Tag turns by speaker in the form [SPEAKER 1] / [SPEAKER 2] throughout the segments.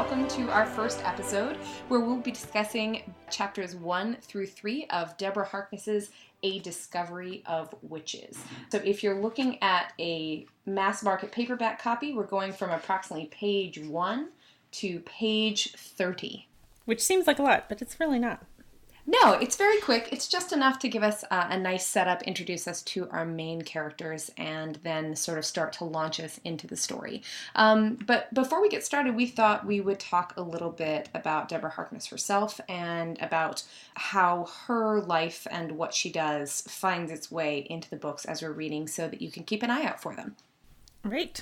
[SPEAKER 1] welcome to our first episode where we'll be discussing chapters 1 through 3 of Deborah Harkness's A Discovery of Witches. So if you're looking at a mass market paperback copy, we're going from approximately page 1 to page 30.
[SPEAKER 2] Which seems like a lot, but it's really not.
[SPEAKER 1] No, it's very quick. It's just enough to give us a nice setup, introduce us to our main characters, and then sort of start to launch us into the story. But before we get started, we thought we would talk a little bit about Deborah Harkness herself and about how her life and what she does finds its way into the books as we're reading so that you can keep an eye out for them.
[SPEAKER 2] Right.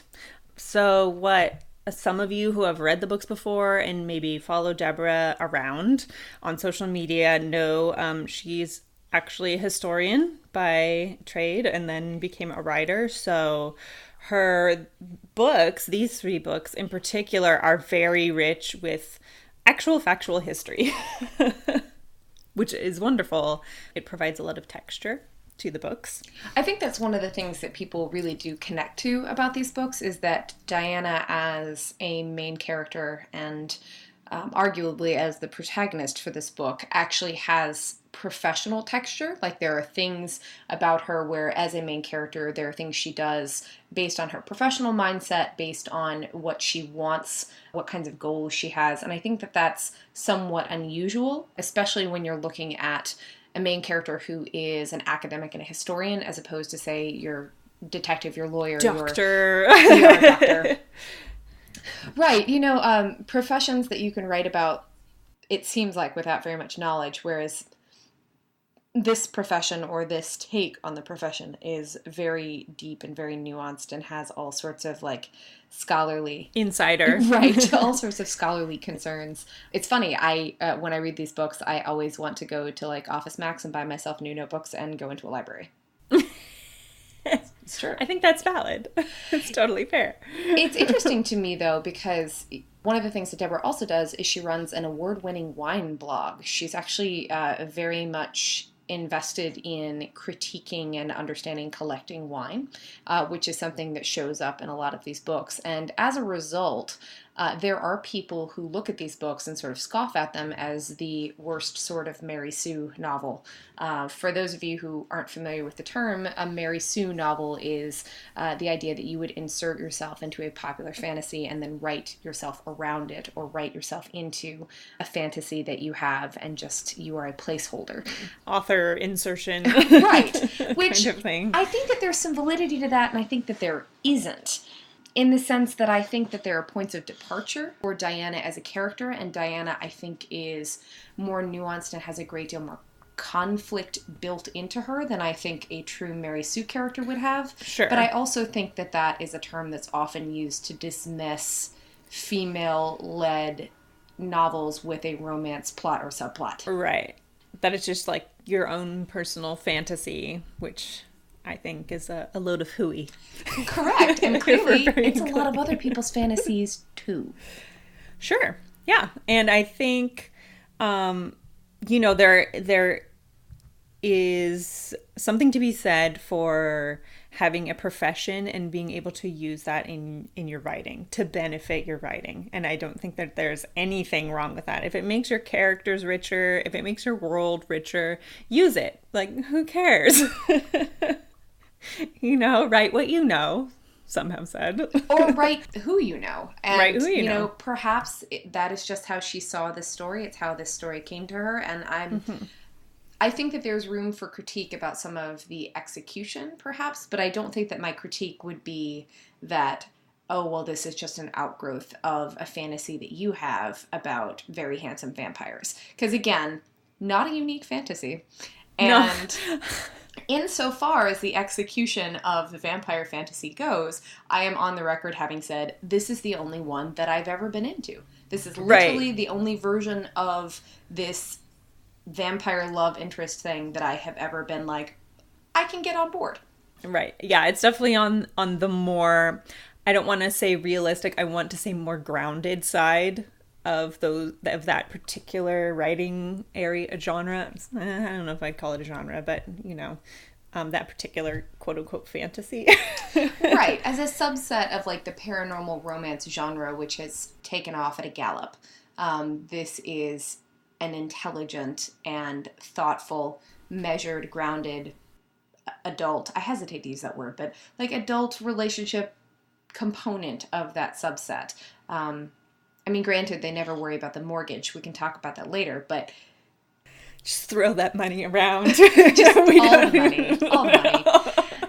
[SPEAKER 2] So what... Some of you who have read the books before and maybe follow Deborah around on social media know she's actually a historian by trade and then became a writer. So her books, these 3 books in particular, are very rich with actual factual history, which is wonderful. It provides a lot of texture to the books.
[SPEAKER 1] I think that's one of the things that people really do connect to about these books is that Diana as a main character and arguably as the protagonist for this book actually has professional texture. Like there are things about her where as a main character there are things she does based on her professional mindset, based on what she wants, what kinds of goals she has. And I think that that's somewhat unusual, especially when you're looking at a main character who is an academic and a historian, as opposed to, say, your detective, your lawyer,
[SPEAKER 2] doctor.
[SPEAKER 1] Your doctor. Right. You know, professions that you can write about, it seems like, without very much knowledge, whereas this profession or this take on the profession is very deep and very nuanced and has all sorts of, like, scholarly...
[SPEAKER 2] Insider.
[SPEAKER 1] Right. All sorts of scholarly concerns. It's funny. When I read these books, I always want to go to, like, Office Max and buy myself new notebooks and go into a library. It's true.
[SPEAKER 2] I think that's valid. It's totally fair.
[SPEAKER 1] It's interesting to me, though, because one of the things that Deborah also does is she runs an award-winning wine blog. She's actually very much invested in critiquing and understanding collecting wine, which is something that shows up in a lot of these books. And as a result, there are people who look at these books and sort of scoff at them as the worst sort of Mary Sue novel. For those of you who aren't familiar with the term, a Mary Sue novel is the idea that you would insert yourself into a popular fantasy and then write yourself around it or write yourself into a fantasy that you have and just you are a placeholder.
[SPEAKER 2] Author insertion.
[SPEAKER 1] Right. Which
[SPEAKER 2] kind of thing.
[SPEAKER 1] I think that there's some validity to that and I think that there isn't. In the sense that I think that there are points of departure for Diana as a character, and Diana, I think, is more nuanced and has a great deal more conflict built into her than I think a true Mary Sue character would have.
[SPEAKER 2] Sure.
[SPEAKER 1] But I also think that that is a term that's often used to dismiss female-led novels with a romance plot or subplot.
[SPEAKER 2] Right. That it's just like your own personal fantasy, which... I think is a load of hooey. Correct.
[SPEAKER 1] And clearly it's a lot of other people's fantasies too.
[SPEAKER 2] Sure. Yeah. And I think, there is something to be said for having a profession and being able to use that in your writing to benefit your writing. And I don't think that there's anything wrong with that. If it makes your characters richer, if it makes your world richer, use it. Like, who cares? Write what you know, some have said.
[SPEAKER 1] Or write who you know. And,
[SPEAKER 2] write who you know.
[SPEAKER 1] Perhaps that is just how she saw this story. It's how this story came to her. And I think that there's room for critique about some of the execution, perhaps. But I don't think that my critique would be that, oh, well, this is just an outgrowth of a fantasy that you have about very handsome vampires. Because, again, not a unique fantasy. And... No. Insofar as the execution of the vampire fantasy goes, I am on the record having said, this is the only one that I've ever been into. This is literally the only version of this vampire love interest thing that I have ever been like, I can get on board.
[SPEAKER 2] Right. Yeah, it's definitely on the more, I don't want to say realistic, I want to say more grounded side of that particular writing area, genre. I don't know if I'd call it a genre, but that particular quote unquote fantasy.
[SPEAKER 1] Right, as a subset of like the paranormal romance genre, which has taken off at a gallop. This is an intelligent and thoughtful, measured, grounded adult, I hesitate to use that word, but like adult relationship component of that subset. I mean, granted, they never worry about the mortgage. We can talk about that later, but
[SPEAKER 2] just throw that money around.
[SPEAKER 1] Just all the money. All the money.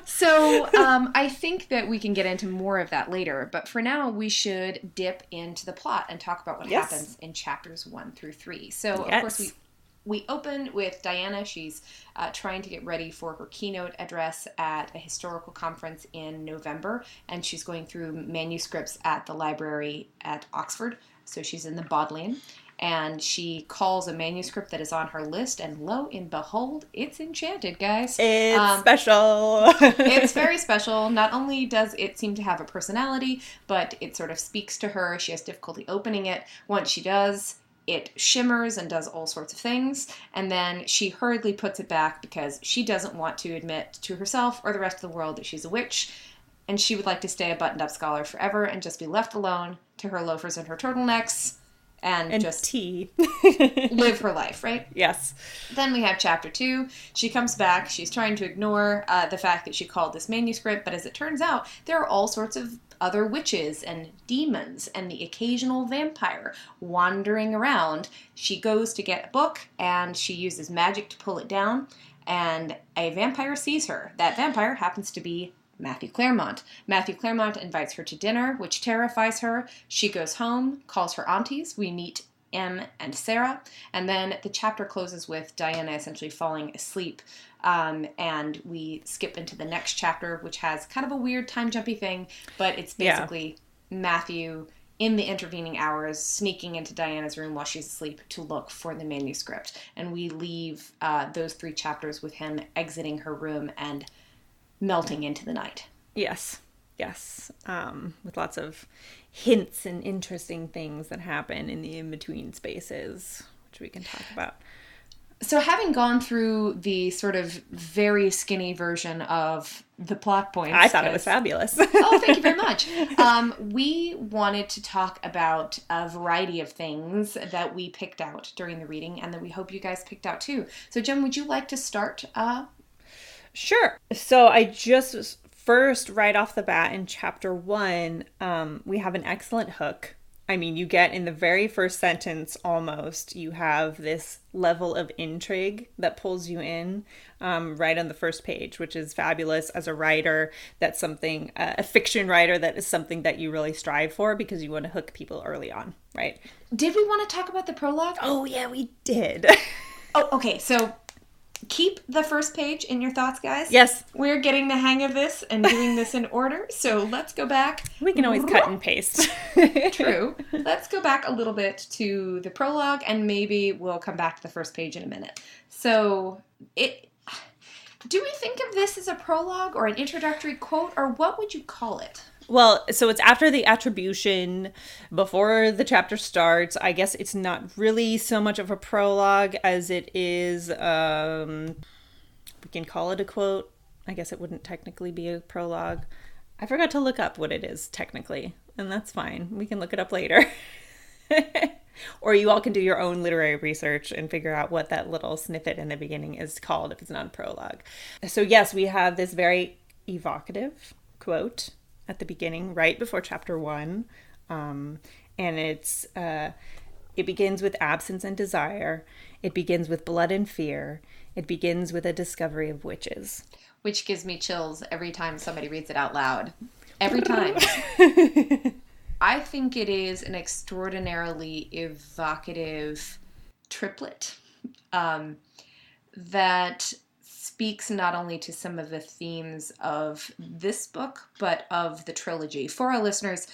[SPEAKER 1] So I think that we can get into more of that later, but for now we should dip into the plot and talk about what happens in chapters 1 through 3. So of course we open with Diana. She's trying to get ready for her keynote address at a historical conference in November, and she's going through manuscripts at the library at Oxford. So she's in the Bodleian, and she calls a manuscript that is on her list, and lo and behold, it's enchanted, guys.
[SPEAKER 2] It's special.
[SPEAKER 1] It's very special. Not only does it seem to have a personality, but it sort of speaks to her. She has difficulty opening it. Once she does, it shimmers and does all sorts of things, and then she hurriedly puts it back because she doesn't want to admit to herself or the rest of the world that she's a witch, and she would like to stay a buttoned-up scholar forever and just be left alone to her loafers and her turtlenecks and just
[SPEAKER 2] tea.
[SPEAKER 1] live her life, right?
[SPEAKER 2] Yes.
[SPEAKER 1] Then we have chapter 2. She comes back. She's trying to ignore the fact that she called this manuscript, but as it turns out, there are all sorts of other witches and demons and the occasional vampire wandering around. She goes to get a book, and she uses magic to pull it down, and a vampire sees her. That vampire happens to be Matthew Claremont. Matthew Claremont invites her to dinner, which terrifies her. She goes home, calls her aunties. We meet Em and Sarah, and then the chapter closes with Diana essentially falling asleep, and we skip into the next chapter, which has kind of a weird time-jumpy thing, but it's basically Matthew in the intervening hours sneaking into Diana's room while she's asleep to look for the manuscript, and we leave those 3 chapters with him exiting her room and melting into the night.
[SPEAKER 2] Yes. With lots of hints and interesting things that happen in the in-between spaces, which we can talk about.
[SPEAKER 1] So having gone through the sort of very skinny version of the plot points...
[SPEAKER 2] I thought it was fabulous.
[SPEAKER 1] Oh, thank you very much. We wanted to talk about a variety of things that we picked out during the reading and that we hope you guys picked out too. So Jem, would you like to start?
[SPEAKER 2] Sure. So I just... First, right off the bat in chapter 1, we have an excellent hook. I mean, you get in the very first sentence almost, you have this level of intrigue that pulls you in right on the first page, which is fabulous as a writer. That's something, a fiction writer, that is something that you really strive for because you want to hook people early on, right?
[SPEAKER 1] Did we want to talk about the prologue?
[SPEAKER 2] Oh, yeah, we did.
[SPEAKER 1] Oh, okay. So keep the first page in your thoughts, guys.
[SPEAKER 2] Yes.
[SPEAKER 1] We're getting the hang of this and doing this in order, so let's go back.
[SPEAKER 2] We can always cut and paste.
[SPEAKER 1] True. Let's go back a little bit to the prologue, and maybe we'll come back to the first page in a minute. So, do we think of this as a prologue or an introductory quote, or what would you call it?
[SPEAKER 2] Well, so it's after the attribution, before the chapter starts. I guess it's not really so much of a prologue as it is, we can call it a quote. I guess it wouldn't technically be a prologue. I forgot to look up what it is technically, and that's fine. We can look it up later. Or you all can do your own literary research and figure out what that little snippet in the beginning is called if it's not a prologue. So yes, we have this very evocative quote at the beginning, right before chapter 1. And it begins with absence and desire. It begins with blood and fear. It begins with a discovery of witches.
[SPEAKER 1] Which gives me chills every time somebody reads it out loud. Every time. I think it is an extraordinarily evocative triplet that speaks not only to some of the themes of this book, but of the trilogy. For our listeners,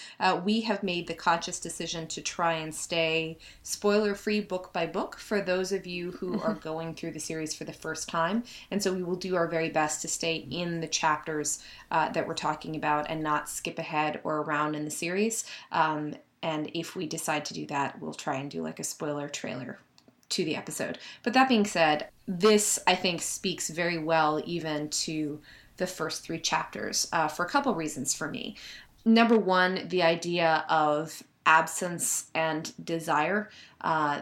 [SPEAKER 1] we have made the conscious decision to try and stay spoiler-free book by book for those of you who are going through the series for the first time. And so we will do our very best to stay in the chapters that we're talking about and not skip ahead or around in the series. And if we decide to do that, we'll try and do like a spoiler trailer to the episode. But that being said, this, I think, speaks very well even to the first 3 chapters for a couple reasons for me. Number one, the idea of absence and desire,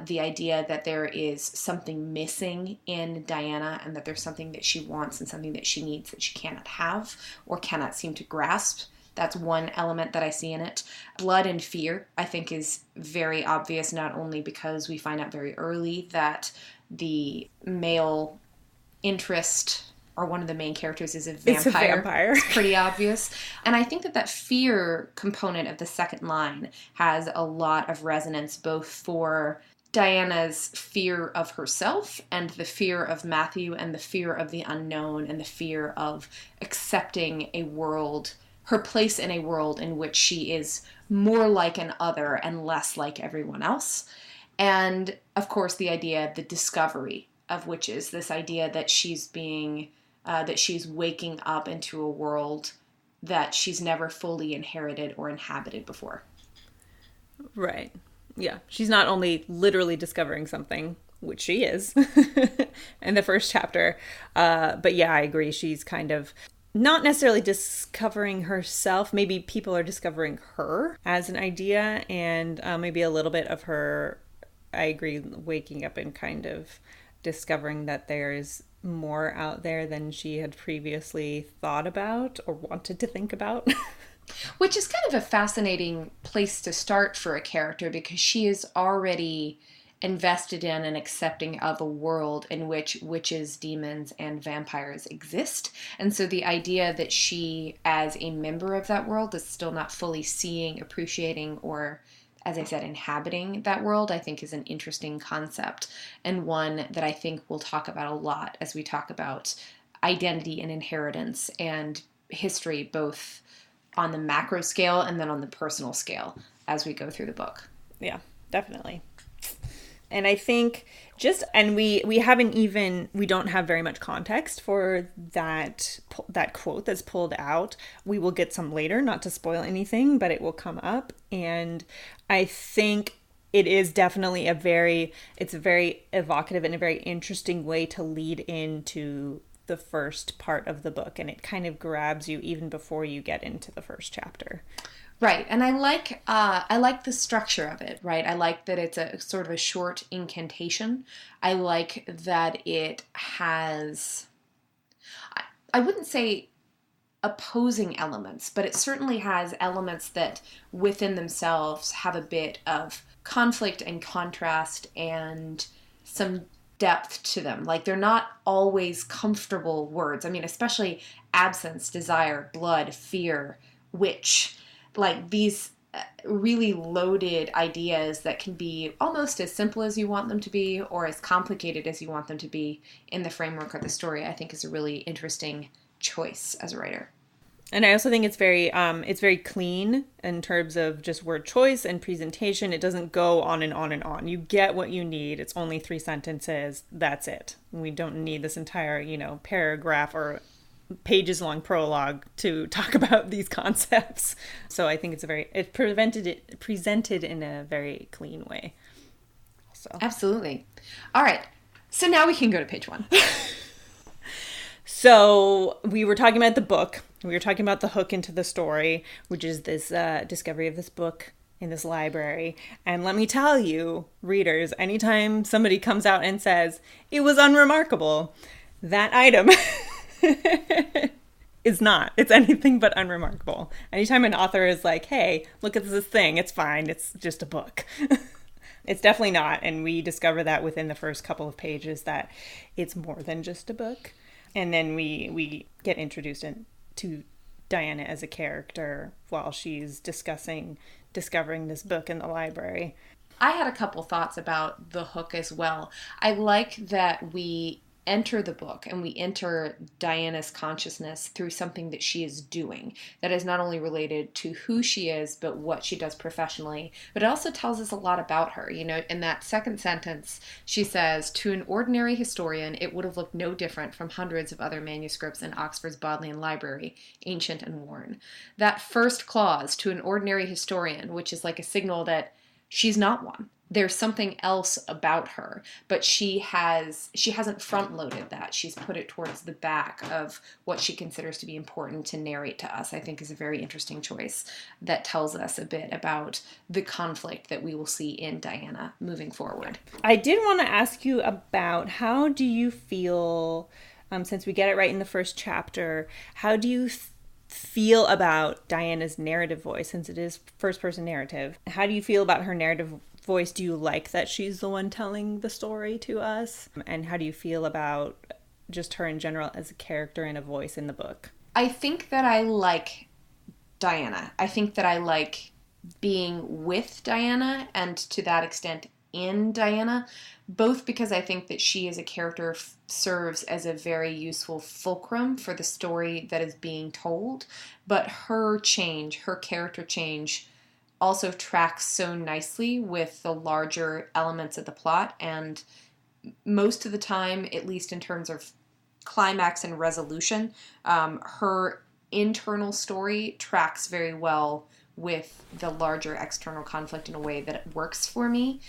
[SPEAKER 1] the idea that there is something missing in Diana and that there's something that she wants and something that she needs that she cannot have or cannot seem to grasp. That's one element that I see in it. Blood and fear, I think, is very obvious, not only because we find out very early that the male interest or one of the main characters is a vampire.
[SPEAKER 2] It's a vampire.
[SPEAKER 1] It's pretty obvious. And I think that that fear component of the second line has a lot of resonance both for Diana's fear of herself and the fear of Matthew and the fear of the unknown and the fear of accepting a world, her place in a world in which she is more like an other and less like everyone else. And, of course, the idea, the discovery of witches, this idea that she's waking up into a world that she's never fully inherited or inhabited before.
[SPEAKER 2] Right. Yeah. She's not only literally discovering something, which she is in the first chapter, but yeah, I agree. She's kind of not necessarily discovering herself. Maybe people are discovering her as an idea, and maybe a little bit of her, I agree, waking up and kind of discovering that there's more out there than she had previously thought about or wanted to think about.
[SPEAKER 1] Which is kind of a fascinating place to start for a character because she is already invested in and accepting of a world in which witches, demons, and vampires exist. And so the idea that she, as a member of that world, is still not fully seeing, appreciating, or, as I said, inhabiting that world, I think is an interesting concept and one that I think we'll talk about a lot as we talk about identity and inheritance and history, both on the macro scale and then on the personal scale as we go through the book.
[SPEAKER 2] Yeah, definitely. And I think we don't have very much context for that quote that's pulled out. We will get some later, not to spoil anything, but it will come up. And I think it is definitely it's a very evocative and a very interesting way to lead into the first part of the book. And it kind of grabs you even before you get into the first chapter.
[SPEAKER 1] Right, and I like the structure of it, right? I like that it's a sort of a short incantation. I like that it has, I wouldn't say opposing elements, but it certainly has elements that within themselves have a bit of conflict and contrast and some depth to them. Like, they're not always comfortable words. I mean, especially absence, desire, blood, fear, witch. Like these really loaded ideas that can be almost as simple as you want them to be or as complicated as you want them to be in the framework of the story, I think is a really interesting choice as a writer.
[SPEAKER 2] And I also think it's very clean in terms of just word choice and presentation. It doesn't go on and on and on. You get what you need. It's only 3 sentences. That's it. We don't need this entire, paragraph or pages long prologue to talk about these concepts. So I think it's presented in a very clean way. So
[SPEAKER 1] absolutely. All right. So now we can go to page 1.
[SPEAKER 2] So we were talking about the book. We were talking about the hook into the story, which is this discovery of this book in this library. And let me tell you, readers, anytime somebody comes out and says, it was unremarkable, that item is not. It's anything but unremarkable. Anytime an author is like, hey, look at this thing, it's fine, it's just a book. It's definitely not. And we discover that within the first couple of pages that it's more than just a book. And then we get introduced to Diana as a character while she's discovering this book in the library.
[SPEAKER 1] I had a couple thoughts about the hook as well. I like that we enter the book and we enter Diana's consciousness through something that she is doing that is not only related to who she is but what she does professionally, but it also tells us a lot about her. In that second sentence she says, to an ordinary historian it would have looked no different from hundreds of other manuscripts in Oxford's Bodleian Library, ancient and worn. That first clause, to an ordinary historian, which is like a signal that she's not one. there's something else about her, but she hasn't front loaded that. She's put it towards the back of what she considers to be important to narrate to us. I think is a very interesting choice that tells us a bit about the conflict that we will see in Diana moving forward.
[SPEAKER 2] I did want to ask you about, how do you feel, since we get it right in the first chapter, how do you feel about Diana's narrative voice, since it is first person narrative? How do you feel about her narrative voice? Do you like that she's the one telling the story to us? And how do you feel about just her in general as a character and a voice in the book?
[SPEAKER 1] I think that I like Diana. I think that I like being with Diana, and to that extent in Diana, both because I think that she as a character serves as a very useful fulcrum for the story that is being told, but her character change also tracks so nicely with the larger elements of the plot, and most of the time, at least in terms of climax and resolution, her internal story tracks very well with the larger external conflict in a way that it works for me.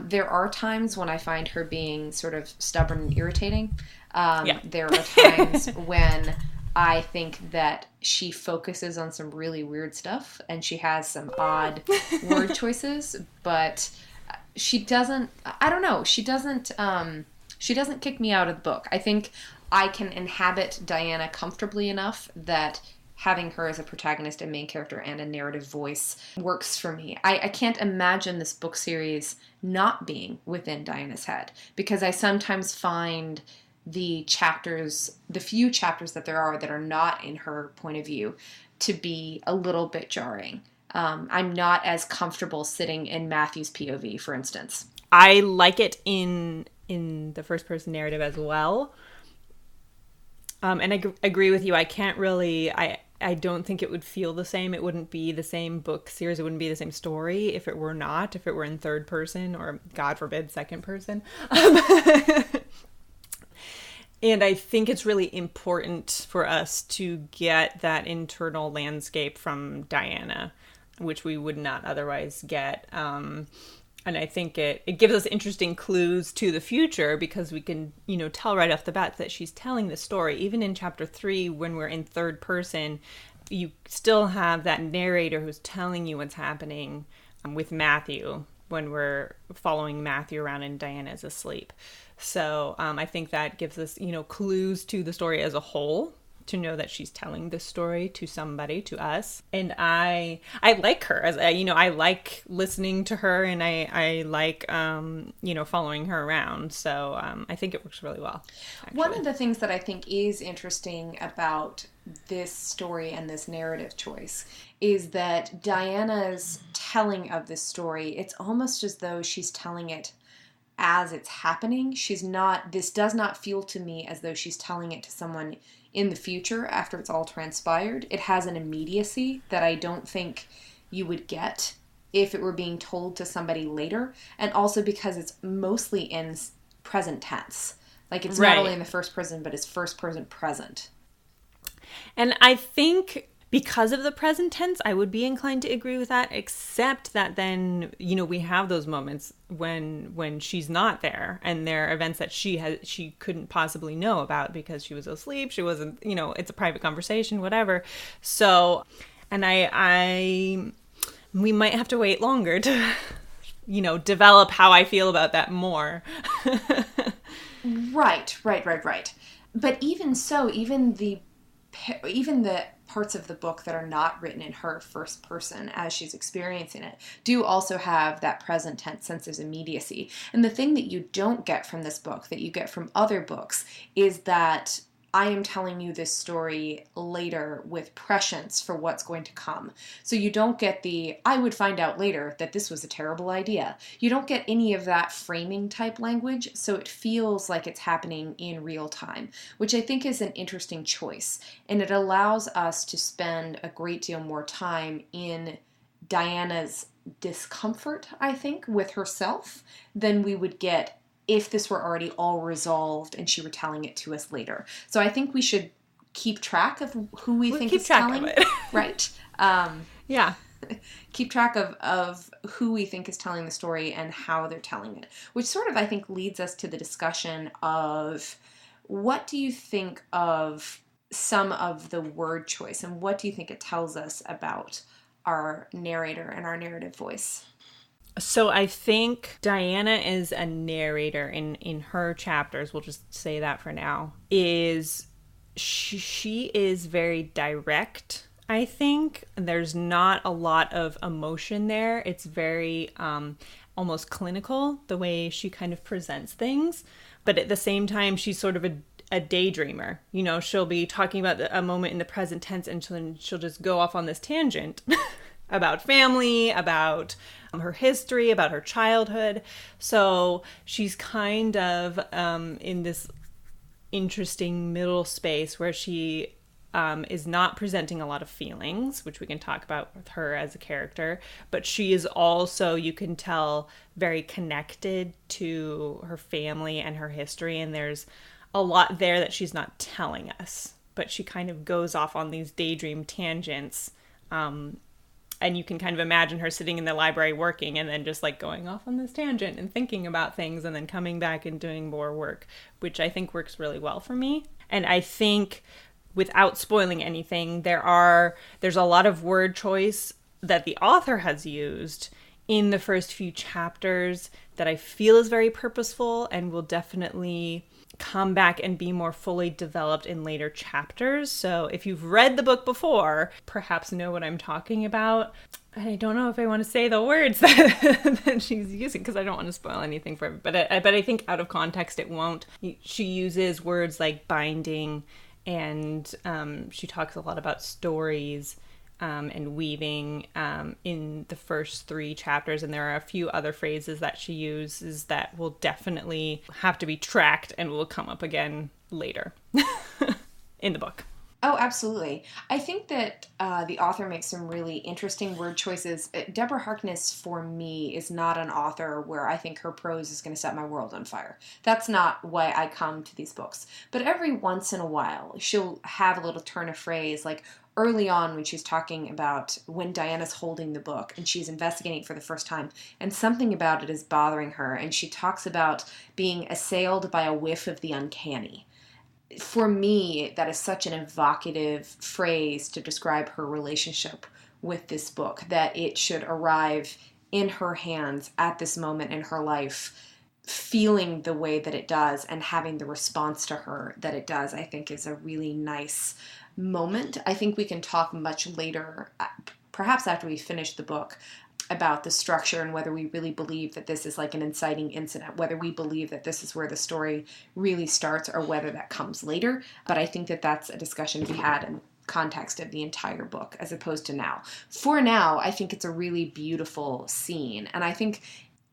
[SPEAKER 1] There are times when I find her being sort of stubborn and irritating. There are times when I think that she focuses on some really weird stuff and she has some odd word choices, but she doesn't, I don't know, she doesn't kick me out of the book. I think I can inhabit Diana comfortably enough that having her as a protagonist and main character and a narrative voice works for me. I can't imagine this book series not being within Diana's head, because I sometimes find the few chapters that there are that are not in her point of view to be a little bit jarring. I'm not as comfortable sitting in Matthew's POV, for instance.
[SPEAKER 2] I like it in the first person narrative as well. And I agree with you. I can't really, I don't think it would feel the same. It wouldn't be the same book series. It wouldn't be the same story if it were in third person, or God forbid, second person. And I think it's really important for us to get that internal landscape from Diana, which we would not otherwise get. And I think it gives us interesting clues to the future, because we can, tell right off the bat that she's telling the story. Even in chapter 3, when we're in third person, you still have that narrator who's telling you what's happening with Matthew when we're following Matthew around and Diana's asleep. So I think that gives us, clues to the story as a whole, to know that she's telling this story to somebody, to us. And I like her, as I like listening to her, and I like following her around. So I think it works really well, actually.
[SPEAKER 1] One of the things that I think is interesting about this story and this narrative choice is that Diana's telling of this story, it's almost as though she's telling it as it's happening. This does not feel to me as though she's telling it to someone in the future after it's all transpired. It has an immediacy that I don't think you would get if it were being told to somebody later. And also because it's mostly in present tense. Like, it's not only in the first person, but it's first person present.
[SPEAKER 2] And I think because of the present tense, I would be inclined to agree with that, except that then, we have those moments when she's not there, and there are events that she couldn't possibly know about because she was asleep. She wasn't, it's a private conversation, whatever. So, and we might have to wait longer to, develop how I feel about that more.
[SPEAKER 1] Right. But even so, even the parts of the book that are not written in her first person as she's experiencing it do also have that present tense sense of immediacy. And the thing that you don't get from this book, that you get from other books, is that I am telling you this story later with prescience for what's going to come. So you don't get I would find out later that this was a terrible idea. You don't get any of that framing type language, so it feels like it's happening in real time, which I think is an interesting choice. And it allows us to spend a great deal more time in Diana's discomfort, I think, with herself than we would get if this were already all resolved and she were telling it to us later. So I think we should keep track of who we think is telling.
[SPEAKER 2] We'll keep track of it.
[SPEAKER 1] Right.
[SPEAKER 2] Yeah.
[SPEAKER 1] keep track of who we think is telling the story and how they're telling it, which sort of, I think, leads us to the discussion of what do you think of some of the word choice, and what do you think it tells us about our narrator and our narrative voice?
[SPEAKER 2] So I think Diana is a narrator in her chapters. We'll just say that for now. She is very direct, I think. There's not a lot of emotion there. It's very almost clinical, the way she kind of presents things. But at the same time, she's sort of a daydreamer. You know, she'll be talking about a moment in the present tense, and she'll just go off on this tangent about family, about her history, about her childhood. So she's kind of in this interesting middle space where she is not presenting a lot of feelings, which we can talk about with her as a character, but she is also, you can tell, very connected to her family and her history, and there's a lot there that she's not telling us, but she kind of goes off on these daydream tangents. And you can kind of imagine her sitting in the library working and then just like going off on this tangent and thinking about things and then coming back and doing more work, which I think works really well for me. And I think, without spoiling anything, there's a lot of word choice that the author has used in the first few chapters that I feel is very purposeful and will definitely come back and be more fully developed in later chapters. So if you've read the book before, perhaps know what I'm talking about. I don't know if I want to say the words that she's using because I don't want to spoil anything for everybody. But I think out of context it won't. She uses words like binding, and she talks a lot about stories and weaving in the first 3 chapters. And there are a few other phrases that she uses that will definitely have to be tracked and will come up again later in the book.
[SPEAKER 1] Oh, absolutely. I think that the author makes some really interesting word choices. Deborah Harkness, for me, is not an author where I think her prose is going to set my world on fire. That's not why I come to these books. But every once in a while, she'll have a little turn of phrase, like early on when she's talking about when Diana's holding the book and she's investigating it for the first time, and something about it is bothering her, and she talks about being assailed by a whiff of the uncanny. For me, that is such an evocative phrase to describe her relationship with this book, that it should arrive in her hands at this moment in her life, feeling the way that it does and having the response to her that it does, I think is a really nice moment. I think we can talk much later, perhaps after we finish the book, about the structure and whether we really believe that this is like an inciting incident, whether we believe that this is where the story really starts or whether that comes later. But I think that that's a discussion to be had in context of the entire book as opposed to now. For now, I think it's a really beautiful scene. And I think,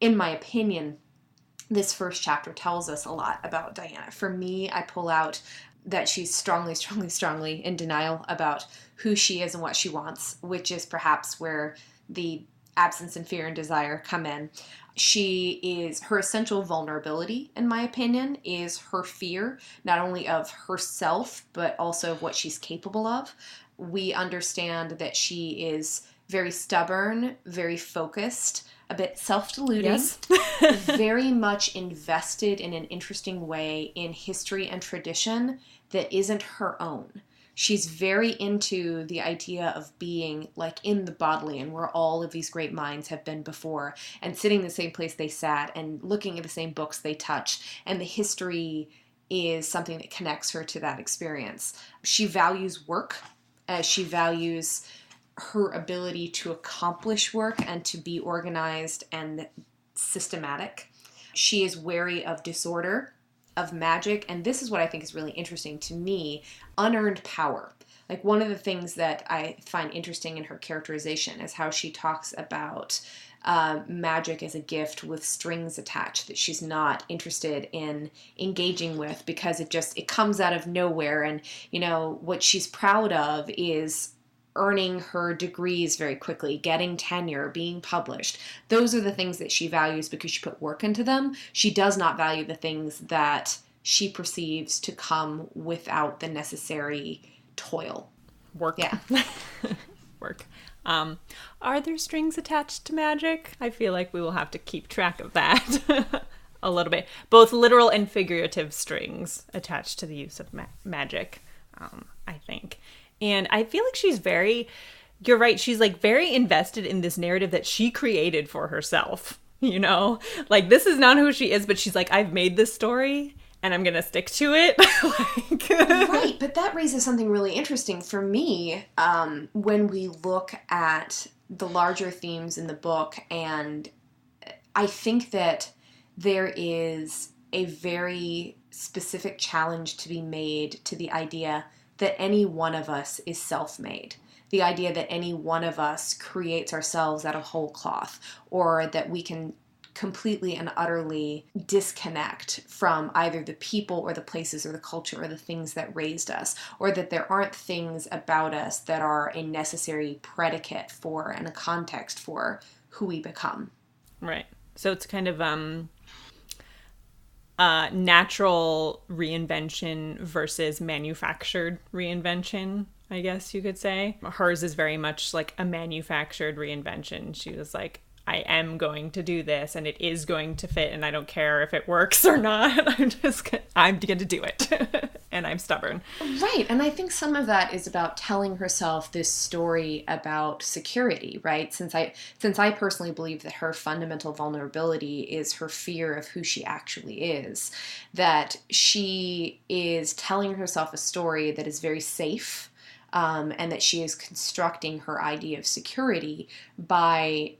[SPEAKER 1] in my opinion, this first chapter tells us a lot about Diana. For me, I pull out that she's strongly in denial about who she is and what she wants, which is perhaps where the absence and fear and desire come in. Her essential vulnerability, in my opinion, is her fear, not only of herself, but also of what she's capable of. We understand that she is very stubborn, very focused, a bit self-deluding, yes. Very much invested in an interesting way in history and tradition that isn't her own. She's very into the idea of being like in the Bodleian, where all of these great minds have been before, and sitting in the same place they sat and looking at the same books they touched. And the history is something that connects her to that experience. She values work. She values her ability to accomplish work and to be organized and systematic. She is wary of disorder, of magic, and this is what I think is really interesting to me, unearned power. Like, one of the things that I find interesting in her characterization is how she talks about magic as a gift with strings attached that she's not interested in engaging with because it comes out of nowhere. And, what she's proud of is earning her degrees very quickly, getting tenure, being published. Those are the things that she values because she put work into them. She does not value the things that she perceives to come without the necessary toil.
[SPEAKER 2] Work.
[SPEAKER 1] Yeah.
[SPEAKER 2] Work. Are there strings attached to magic? I feel like we will have to keep track of that a little bit. Both literal and figurative strings attached to the use of magic, I think. And I feel like you're right, she's like very invested in this narrative that she created for herself, you know? Like, this is not who she is, but she's like, I've made this story and I'm going to stick to it.
[SPEAKER 1] Right, but that raises something really interesting for me when we look at the larger themes in the book. And I think that there is a very specific challenge to be made to the idea that any one of us is self-made. The idea that any one of us creates ourselves out of whole cloth, or that we can completely and utterly disconnect from either the people or the places or the culture or the things that raised us, or that there aren't things about us that are a necessary predicate for and a context for who we become.
[SPEAKER 2] Right. So it's kind of natural reinvention versus manufactured reinvention, I guess you could say. Hers is very much like a manufactured reinvention. She was like, I am going to do this and it is going to fit and I don't care if it works or not. I'm going to do it. And I'm stubborn.
[SPEAKER 1] Right. And I think some of that is about telling herself this story about security, right? Since I personally believe that her fundamental vulnerability is her fear of who she actually is, that she is telling herself a story that is very safe, and that she is constructing her idea of security by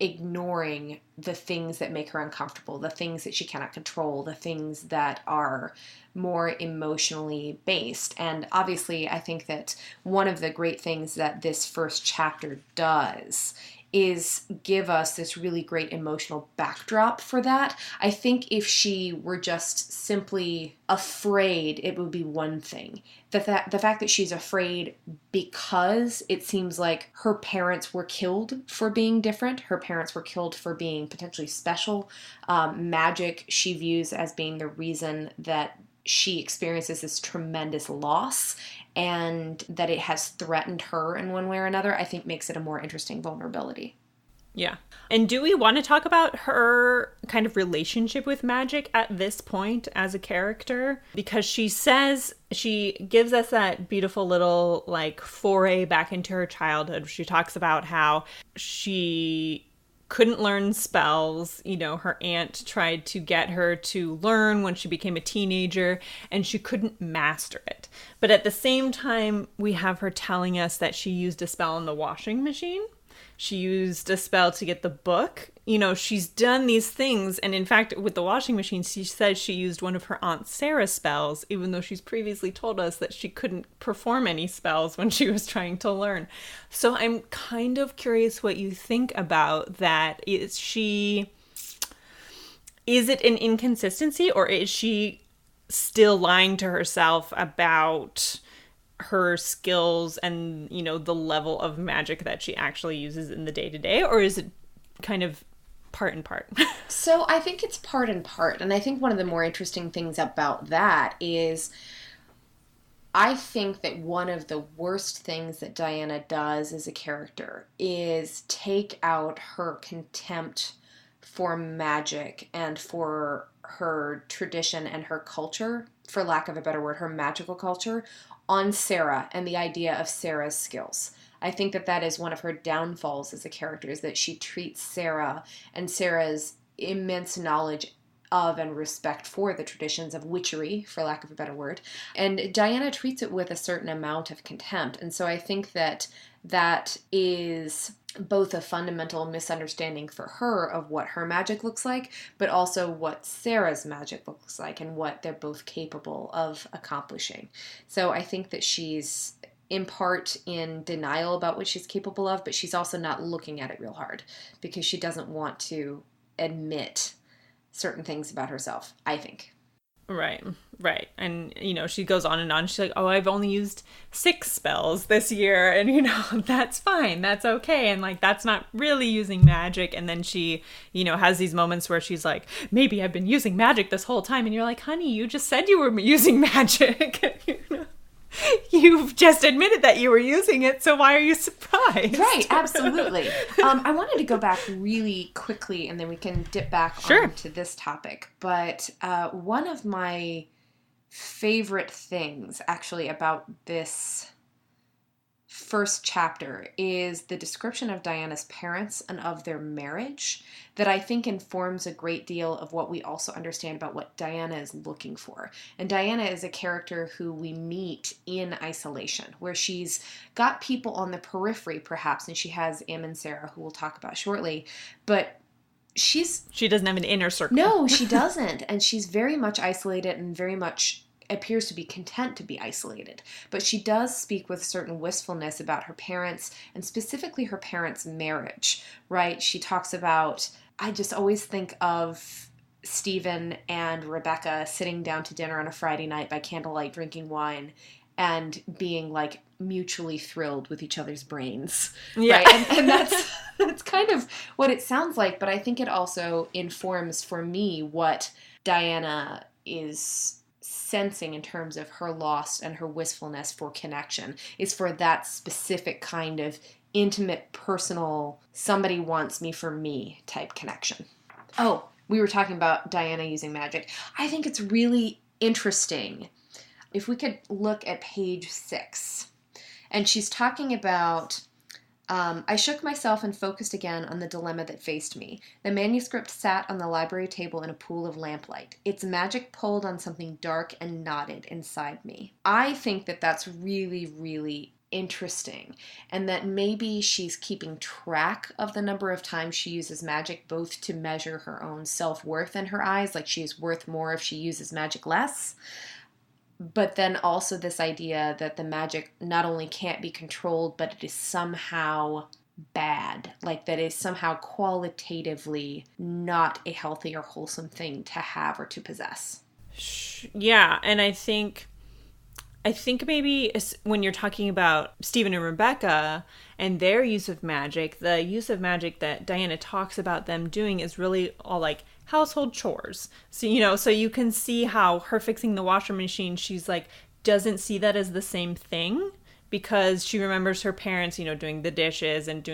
[SPEAKER 1] ignoring the things that make her uncomfortable, the things that she cannot control, the things that are more emotionally based. And obviously, I think that one of the great things that this first chapter does is give us this really great emotional backdrop for that. I think if she were just simply afraid, it would be one thing. The fact that she's afraid because it seems like her parents were killed for being different. Her parents were killed for being potentially special. Magic she views as being the reason that she experiences this tremendous loss, and that it has threatened her in one way or another, I think makes it a more interesting vulnerability.
[SPEAKER 2] Yeah. And do we want to talk about her kind of relationship with magic at this point as a character? Because she gives us that beautiful little like foray back into her childhood. She talks about how she couldn't learn spells. You know, her aunt tried to get her to learn when she became a teenager, and she couldn't master it. But at the same time, we have her telling us that she used a spell in the washing machine. She used a spell to get the book. You know, she's done these things. And in fact, with the washing machine, she says she used one of her Aunt Sarah's spells, even though she's previously told us that she couldn't perform any spells when she was trying to learn. So I'm kind of curious what you think about that. Is it an inconsistency, or is she still lying to herself about her skills and, you know, the level of magic that she actually uses in the day-to-day, or is it kind of part and part?
[SPEAKER 1] So I think it's part and part. And I think one of the more interesting things about that is I think that one of the worst things that Diana does as a character is take out her contempt for magic and for her tradition and her culture, for lack of a better word, her magical culture, on Sarah and the idea of Sarah's skills. I think that that is one of her downfalls as a character, is that she treats Sarah and Sarah's immense knowledge of and respect for the traditions of witchery, for lack of a better word. And Diana treats it with a certain amount of contempt. And so I think that that is both a fundamental misunderstanding for her of what her magic looks like, but also what Sarah's magic looks like and what they're both capable of accomplishing. So I think that she's in part in denial about what she's capable of, but she's also not looking at it real hard because she doesn't want to admit certain things about herself, I think.
[SPEAKER 2] Right. And, you know, she goes on and on. She's like, oh, I've only used 6 spells this year. And, you know, that's fine. That's okay. And, like, that's not really using magic. And then she, you know, has these moments where she's like, maybe I've been using magic this whole time. And you're like, honey, you just said you were using magic. You know? You've just admitted that you were using it, so why are you surprised?
[SPEAKER 1] Right, absolutely. I wanted to go back really quickly, and then we can dip back onto this topic. But one of my favorite things, actually, about this first chapter is the description of Diana's parents and of their marriage that I think informs a great deal of what we also understand about what Diana is looking for. And Diana is a character who we meet in isolation, where she's got people on the periphery, perhaps, and she has Em and Sarah, who we'll talk about shortly, but she
[SPEAKER 2] doesn't have an inner circle.
[SPEAKER 1] No, she doesn't. And she's very much isolated and very much appears to be content to be isolated. But she does speak with certain wistfulness about her parents, and specifically her parents' marriage, right? She talks about, I just always think of Stephen and Rebecca sitting down to dinner on a Friday night by candlelight drinking wine and being like mutually thrilled with each other's brains.
[SPEAKER 2] Yeah.
[SPEAKER 1] Right? And that's kind of what it sounds like, but I think it also informs for me what Diana is sensing in terms of her loss and her wistfulness for connection is for that specific kind of intimate, personal, somebody wants me for me type connection. Oh, we were talking about Diana using magic. I think it's really interesting. If we could look at page 6, and she's talking about, I shook myself and focused again on the dilemma that faced me. The manuscript sat on the library table in a pool of lamplight. Its magic pulled on something dark and knotted inside me. I think that that's really, really interesting, and that maybe she's keeping track of the number of times she uses magic, both to measure her own self-worth in her eyes, like she is worth more if she uses magic less, but then also this idea that the magic not only can't be controlled, but it is somehow bad, like that is somehow qualitatively not a healthy or wholesome thing to have or to possess.
[SPEAKER 2] Yeah, and I think maybe when you're talking about Stephen and Rebecca and their use of magic, the use of magic that Diana talks about them doing is really all like household chores. So, so you can see how her fixing the washer machine, she's like, doesn't see that as the same thing because she remembers her parents, doing the dishes and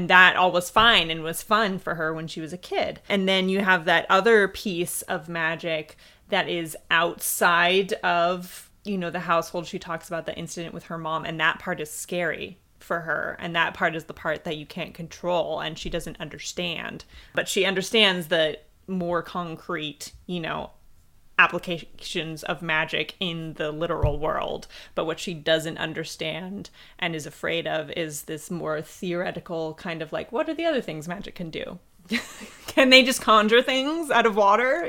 [SPEAKER 2] that all was fine and was fun for her when she was a kid. And then you have that other piece of magic that is outside of the household. She talks about the incident with her mom, and that part is scary for her, and that part is the part that you can't control and she doesn't understand. But she understands the more concrete, applications of magic in the literal world. But what she doesn't understand and is afraid of is this more theoretical kind of like, what are the other things magic can do? Can they just conjure things out of water?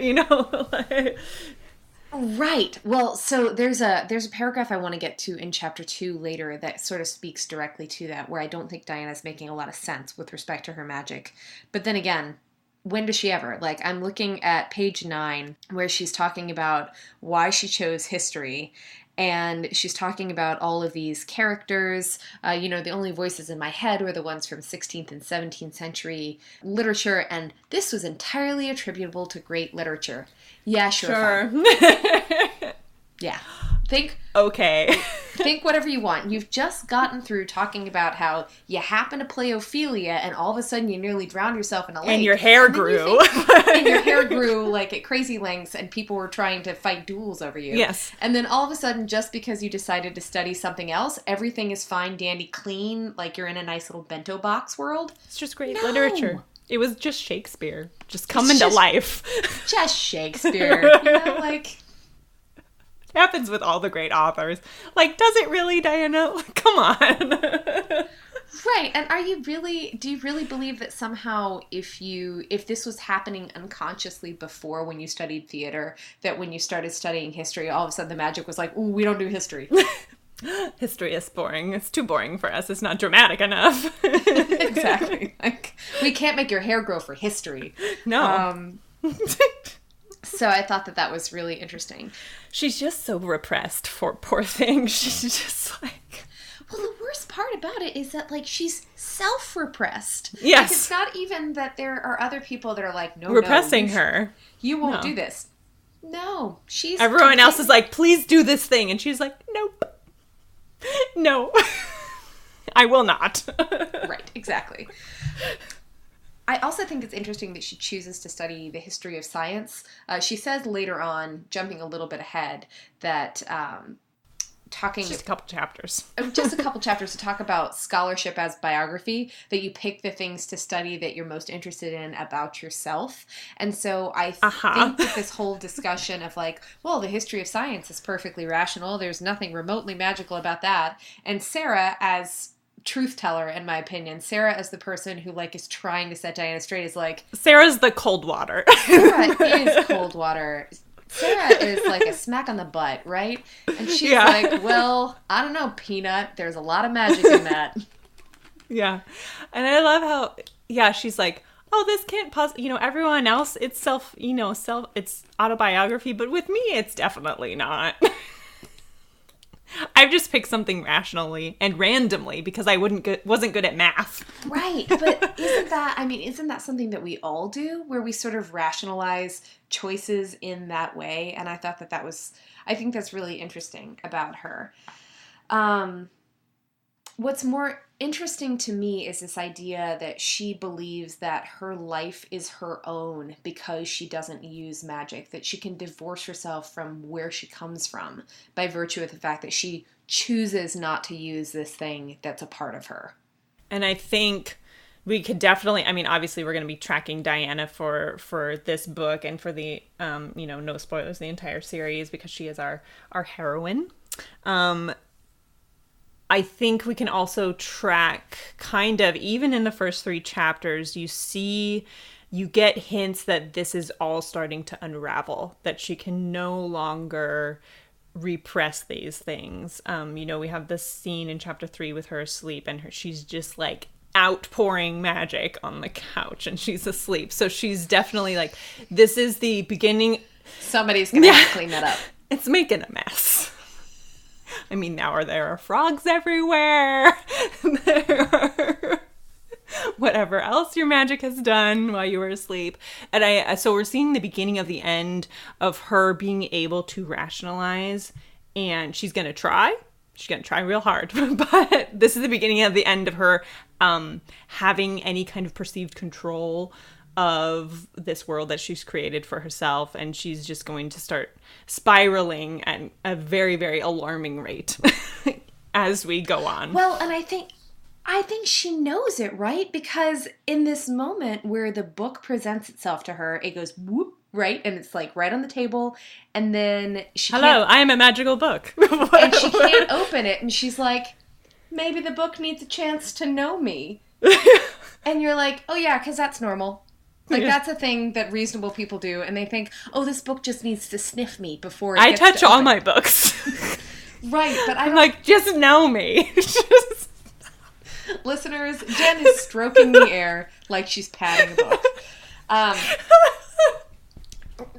[SPEAKER 1] Right. Well, so there's a paragraph I want to get to in chapter 2 later that sort of speaks directly to that, where I don't think Diana's making a lot of sense with respect to her magic. But then again, when does she ever? Like, I'm looking at page 9 where she's talking about why she chose history. And she's talking about all of these characters. The only voices in my head were the ones from 16th and 17th century literature, and this was entirely attributable to great literature. Yeah, sure. Yeah. Think whatever you want. You've just gotten through talking about how you happen to play Ophelia and all of a sudden you nearly drowned yourself in a lake.
[SPEAKER 2] And your hair grew.
[SPEAKER 1] And your hair grew like at crazy lengths and people were trying to fight duels over you.
[SPEAKER 2] Yes.
[SPEAKER 1] And then all of a sudden, just because you decided to study something else, everything is fine, dandy, clean, like you're in a nice little bento box world.
[SPEAKER 2] It's just great literature. It was just Shakespeare. Just coming to life.
[SPEAKER 1] Just Shakespeare.
[SPEAKER 2] Happens with all the great authors. Like, does it really, Diana? Like, come on.
[SPEAKER 1] Right. And do you really believe that somehow if this was happening unconsciously before when you studied theater, that when you started studying history, all of a sudden the magic was like, ooh, we don't do history.
[SPEAKER 2] History is boring. It's too boring for us. It's not dramatic enough.
[SPEAKER 1] Exactly. Like, we can't make your hair grow for history.
[SPEAKER 2] No.
[SPEAKER 1] So I thought that was really interesting.
[SPEAKER 2] She's just so repressed, poor thing. She's just like...
[SPEAKER 1] Well, the worst part about it is that, like, she's self-repressed.
[SPEAKER 2] Yes.
[SPEAKER 1] Like, it's not even that there are other people that are like, no,
[SPEAKER 2] repressing her.
[SPEAKER 1] You won't do this. No.
[SPEAKER 2] Everyone else is like, please do this thing. And she's like, nope. No. I will not.
[SPEAKER 1] Right, exactly. I also think it's interesting that she chooses to study the history of science. She says later on, jumping a little bit ahead, that talking...
[SPEAKER 2] Just a couple chapters.
[SPEAKER 1] Just a couple chapters to talk about scholarship as biography, that you pick the things to study that you're most interested in about yourself. And so I think that this whole discussion of like, well, the history of science is perfectly rational. There's nothing remotely magical about that. And Sarah, as truth teller, in my opinion, Sarah as the person who like is trying to set Diana straight is like...
[SPEAKER 2] Sarah's the cold water.
[SPEAKER 1] Sarah is cold water. Sarah is like a smack on the butt, right? And she's like, well, I don't know, Peanut. There's a lot of magic in that.
[SPEAKER 2] Yeah. And I love how, she's like, oh, this can't possibly, everyone else, it's it's autobiography, but with me, it's definitely not. I've just picked something rationally and randomly because I wasn't good at math. Right.
[SPEAKER 1] But isn't that something that we all do, where we sort of rationalize choices in that way? And I thought I think that's really interesting about her. What's more interesting to me is this idea that she believes that her life is her own because she doesn't use magic, that she can divorce herself from where she comes from by virtue of the fact that she chooses not to use this thing that's a part of her.
[SPEAKER 2] And I think we could definitely, obviously we're going to be tracking Diana for this book and for the, no spoilers, the entire series, because she is our heroine. I think we can also track kind of, even in the first 3 chapters, you get hints that this is all starting to unravel, that she can no longer repress these things. We have this scene in chapter 3 with her asleep, and she's just like outpouring magic on the couch and she's asleep. So she's definitely like, this is the beginning.
[SPEAKER 1] Somebody's going to have to clean that up.
[SPEAKER 2] It's making a mess. Now there are frogs everywhere. There are whatever else your magic has done while you were asleep. And so we're seeing the beginning of the end of her being able to rationalize, and she's going to try. She's going to try real hard. But this is the beginning of the end of her having any kind of perceived control of this world that she's created for herself, and she's just going to start spiraling at a very, very alarming rate as we go on.
[SPEAKER 1] Well, and I think she knows it, right? Because in this moment where the book presents itself to her, it goes whoop, right? And it's like right on the table, and then
[SPEAKER 2] hello, I am a magical book.
[SPEAKER 1] And she can't open it, and she's like, maybe the book needs a chance to know me. And you're like, oh yeah, because that's normal. Like, that's a thing that reasonable people do, and they think, oh, this book just needs to sniff me before it gets to open.
[SPEAKER 2] I touch all my books.
[SPEAKER 1] Right, but I'm
[SPEAKER 2] like, just know me.
[SPEAKER 1] Listeners, Jen is stroking the air like she's patting a book.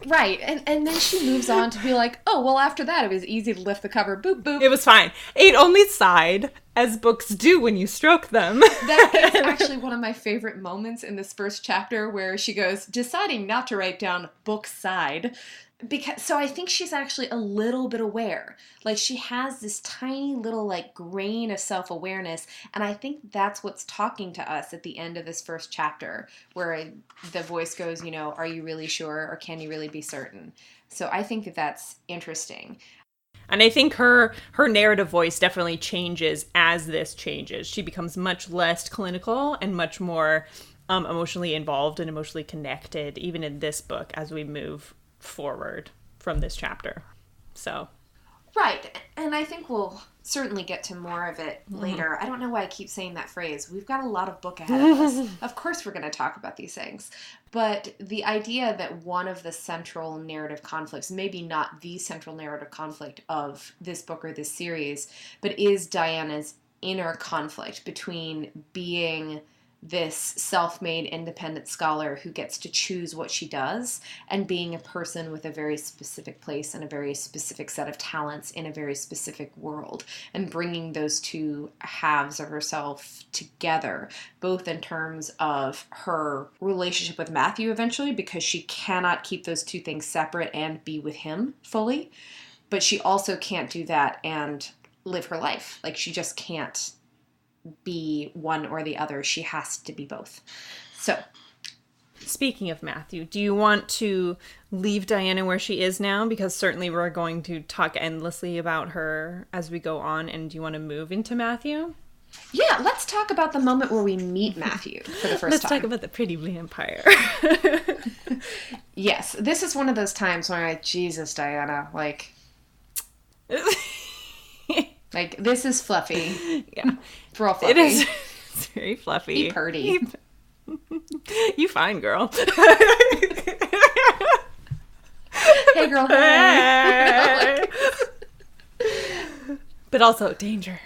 [SPEAKER 1] Right, and then she moves on to be like, oh, well, after that, it was easy to lift the cover. Boop, boop.
[SPEAKER 2] It was fine. It only sighed, as books do when you stroke them.
[SPEAKER 1] That is actually one of my favorite moments in this first chapter, where she goes, deciding not to write down book sighed. So I think she's actually a little bit aware. Like, she has this tiny little, like, grain of self-awareness, and I think that's what's talking to us at the end of this first chapter, where the voice goes, are you really sure, or can you really be certain? So I think that that's interesting.
[SPEAKER 2] And I think her narrative voice definitely changes as this changes. She becomes much less clinical and much more emotionally involved and emotionally connected, even in this book, as we move forward from this chapter. So
[SPEAKER 1] right, and I think we'll certainly get to more of it later. I don't know why I keep saying that phrase. We've got a lot of book ahead of us. Of course we're going to talk about these things, but the idea that one of the central narrative conflicts, maybe not the central narrative conflict of this book or this series, but is Diana's inner conflict between being this self-made independent scholar who gets to choose what she does, and being a person with a very specific place and a very specific set of talents in a very specific world, and bringing those two halves of herself together, both in terms of her relationship with Matthew eventually, because she cannot keep those two things separate and be with him fully, but she also can't do that and live her life. Like, she just can't be one or the other. She has to be both. So,
[SPEAKER 2] speaking of Matthew, do you want to leave Diana where she is now? Because certainly we're going to talk endlessly about her as we go on. And do you want to move into Matthew?
[SPEAKER 1] Yeah, let's talk about the moment where we meet Matthew for the first time.
[SPEAKER 2] Let's talk about the pretty vampire.
[SPEAKER 1] Yes, this is one of those times when I'm like, Jesus, Diana, like... like, this is fluffy.
[SPEAKER 2] Yeah.
[SPEAKER 1] It's real fluffy.
[SPEAKER 2] It is. It's very fluffy.
[SPEAKER 1] Be purdy.
[SPEAKER 2] You fine, girl.
[SPEAKER 1] Hey, girl, hey.
[SPEAKER 2] But also danger.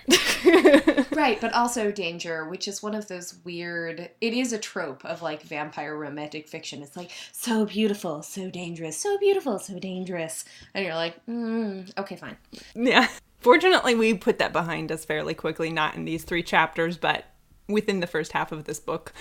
[SPEAKER 1] Right, but also danger, which is one of those weird... It is a trope of, like, vampire romantic fiction. It's like, so beautiful, so dangerous, so beautiful, so dangerous. And you're like, okay, fine.
[SPEAKER 2] Yeah. Fortunately, we put that behind us fairly quickly, not in these 3 chapters, but within the first half of this book.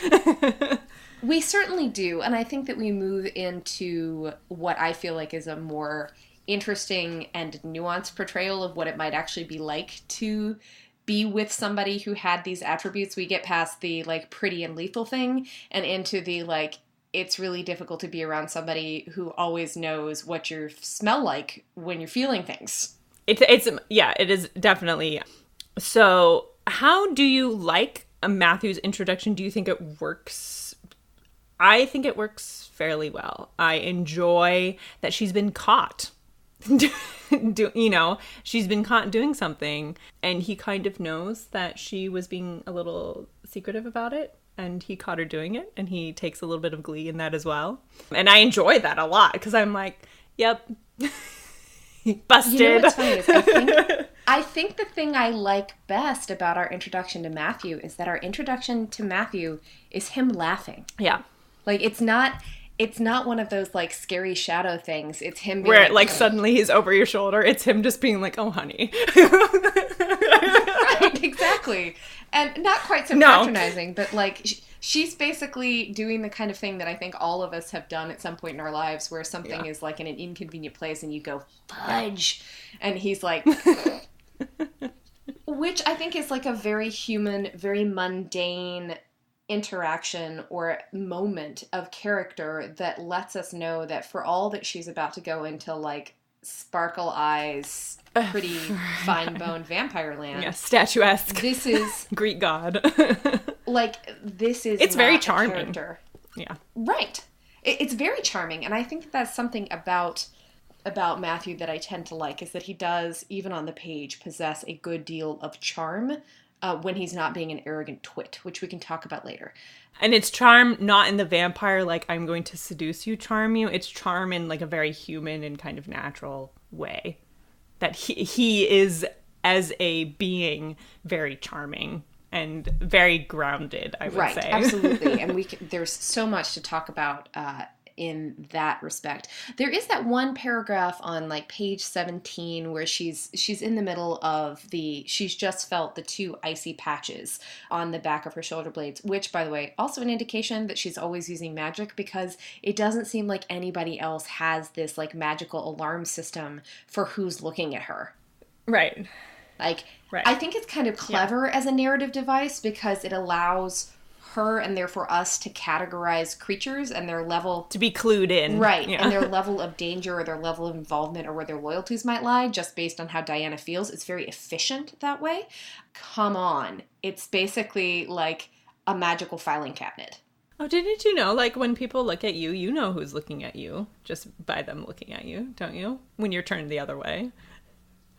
[SPEAKER 1] We certainly do, and I think that we move into what I feel like is a more interesting and nuanced portrayal of what it might actually be like to be with somebody who had these attributes. We get past the, like, pretty and lethal thing and into the, like, it's really difficult to be around somebody who always knows what you smell like when you're feeling things.
[SPEAKER 2] It is definitely. So how do you like Matthew's introduction? Do you think it works? I think it works fairly well. I enjoy that she's been caught. She's been caught doing something, and he kind of knows that she was being a little secretive about it, and he caught her doing it, and he takes a little bit of glee in that as well. And I enjoy that a lot, because I'm like, yep, busted.
[SPEAKER 1] You know what's funny is I think the thing I like best about our introduction to Matthew is that our introduction to Matthew is him laughing.
[SPEAKER 2] Yeah.
[SPEAKER 1] Like, it's not one of those, like, scary shadow things. It's him being
[SPEAKER 2] where, like, suddenly he's over your shoulder. It's him just being like, oh, honey.
[SPEAKER 1] Right, exactly. And not quite so patronizing, but, like, she's basically doing the kind of thing that I think all of us have done at some point in our lives, where something is, like, in an inconvenient place and you go, fudge. And he's like... Which I think is, like, a very human, very mundane interaction or moment of character that lets us know that for all that she's about to go into, like, sparkle eyes, pretty fine-boned vampire land.
[SPEAKER 2] Yeah, statuesque.
[SPEAKER 1] This is...
[SPEAKER 2] Greek god.
[SPEAKER 1] like, this is
[SPEAKER 2] it's
[SPEAKER 1] not
[SPEAKER 2] very
[SPEAKER 1] a
[SPEAKER 2] charming.
[SPEAKER 1] character.
[SPEAKER 2] Yeah.
[SPEAKER 1] Right. It's very charming, and I think that that's something about Matthew that I tend to like, is that he does, even on the page, possess a good deal of charm when he's not being an arrogant twit, which we can talk about later.
[SPEAKER 2] And it's charm not in the vampire, like, I'm going to seduce you, charm you. It's charm in, like, a very human and kind of natural way. That he is, as a being, very charming and very grounded, I would say. Right,
[SPEAKER 1] absolutely. And there's so much to talk about in that respect. There is that one paragraph on, like, page 17 where she's in the middle of she's just felt the 2 icy patches on the back of her shoulder blades, which, by the way, also an indication that she's always using magic, because it doesn't seem like anybody else has this, like, magical alarm system for who's looking at her.
[SPEAKER 2] Right.
[SPEAKER 1] Like, right. I think it's kind of clever as a narrative device, because it allows her and therefore us to categorize creatures and their level...
[SPEAKER 2] To be clued in.
[SPEAKER 1] Right, and their level of danger or their level of involvement or where their loyalties might lie, just based on how Diana feels. It's very efficient that way. Come on. It's basically like a magical filing cabinet.
[SPEAKER 2] Oh, didn't you know, like, when people look at you, you know who's looking at you just by them looking at you, don't you? When you're turned the other way.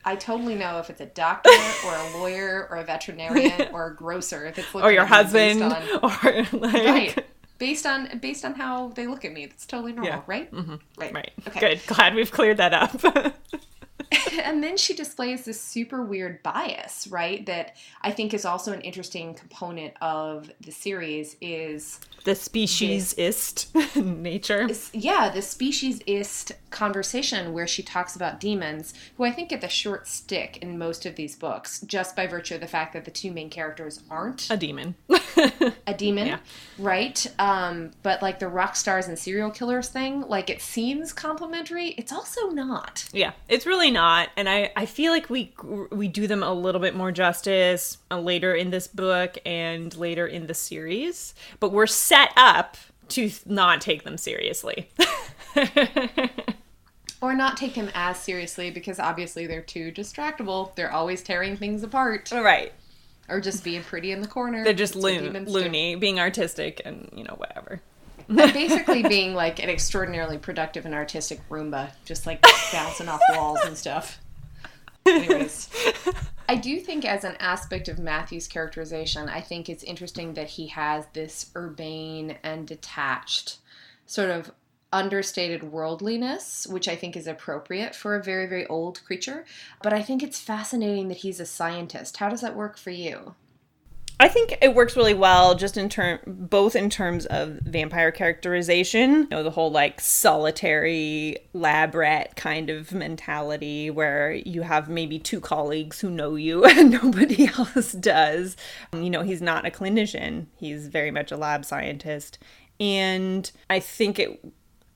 [SPEAKER 1] I totally know if it's a doctor or a lawyer or a veterinarian or a grocer, if it's looking
[SPEAKER 2] or your
[SPEAKER 1] at
[SPEAKER 2] husband,
[SPEAKER 1] or
[SPEAKER 2] like...
[SPEAKER 1] Right. Based on how they look at me. That's totally normal, right?
[SPEAKER 2] Mm-hmm. Right.
[SPEAKER 1] Okay.
[SPEAKER 2] Good. Glad we've cleared that up.
[SPEAKER 1] And then she displays this super weird bias, right? That I think is also an interesting component of the series, is...
[SPEAKER 2] The speciesist nature.
[SPEAKER 1] The speciesist conversation where she talks about demons, who I think get the short stick in most of these books, just by virtue of the fact that the 2 main characters aren't.
[SPEAKER 2] A demon.
[SPEAKER 1] a demon,
[SPEAKER 2] Yeah.
[SPEAKER 1] right? But like the rock stars and serial killers thing, like it seems complimentary. It's also not.
[SPEAKER 2] Yeah, it's really not. And I feel like we do them a little bit more justice later in this book and later in the series. But we're set up to not take them seriously.
[SPEAKER 1] Or not take them as seriously because obviously they're too distractible. They're always tearing things apart.
[SPEAKER 2] Right.
[SPEAKER 1] Or just being pretty in the corner.
[SPEAKER 2] They're just
[SPEAKER 1] That's what demons do.
[SPEAKER 2] loony, being artistic and, whatever.
[SPEAKER 1] And basically being like an extraordinarily productive and artistic Roomba. Just like bouncing off walls and stuff. Anyways. I do think as an aspect of Matthew's characterization, I think it's interesting that he has this urbane and detached sort of understated worldliness, which I think is appropriate for a very, very old creature. But I think it's fascinating that he's a scientist. How does that work for you?
[SPEAKER 2] I think it works really well just both in terms of vampire characterization, the whole like solitary lab rat kind of mentality where you have maybe two colleagues who know you and nobody else does. He's not a clinician. He's very much a lab scientist. And I think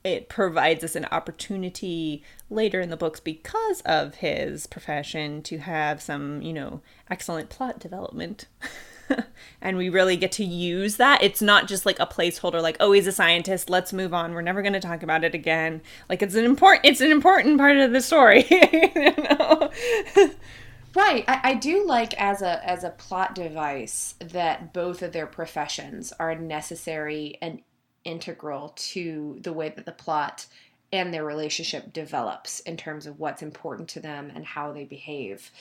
[SPEAKER 2] it provides us an opportunity later in the books because of his profession to have some, excellent plot development. And we really get to use that. It's not just like a placeholder, like, oh, he's a scientist, let's move on, we're never going to talk about it again. Like, it's an important part of the story.
[SPEAKER 1] Right. I do like as a plot device that both of their professions are necessary and integral to the way that the plot and their relationship develops in terms of what's important to them and how they behave.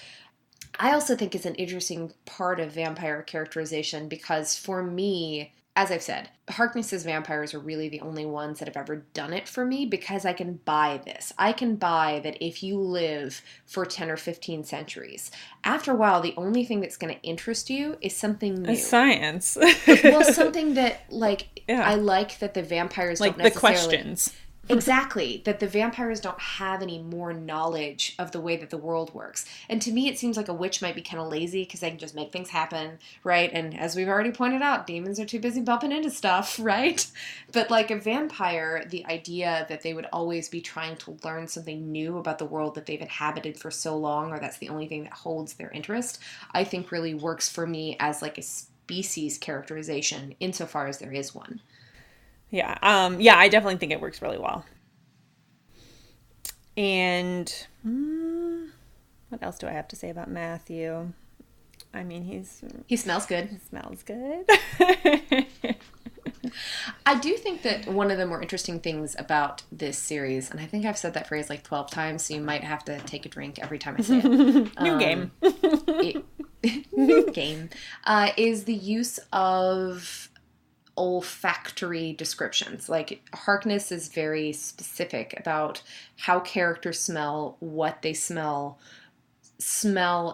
[SPEAKER 1] I also think it's an interesting part of vampire characterization because for me, as I've said, Harkness's vampires are really the only ones that have ever done it for me because I can buy this. I can buy that if you live for 10 or 15 centuries, after a while, the only thing that's going to interest you is something new.
[SPEAKER 2] It's science.
[SPEAKER 1] Well, something that, like,
[SPEAKER 2] yeah.
[SPEAKER 1] I like that the vampires
[SPEAKER 2] like
[SPEAKER 1] don't necessarily...
[SPEAKER 2] the questions.
[SPEAKER 1] Exactly. That the vampires don't have any more knowledge of the way that the world works. And to me, it seems like a witch might be kind of lazy because they can just make things happen, right? And as we've already pointed out, demons are too busy bumping into stuff, right? But like a vampire, the idea that they would always be trying to learn something new about the world that they've inhabited for so long, or that's the only thing that holds their interest, I think really works for me as like a species characterization insofar as there is one.
[SPEAKER 2] Yeah. I definitely think it works really well. And what else do I have to say about Matthew? I mean,
[SPEAKER 1] he smells good.
[SPEAKER 2] He smells good.
[SPEAKER 1] I do think that one of the more interesting things about this series, and I think I've said that phrase like 12 times, so you might have to take a drink every time I say it.
[SPEAKER 2] New game.
[SPEAKER 1] New game. Is the use of olfactory descriptions. Like Harkness is very specific about how characters smell, what they smell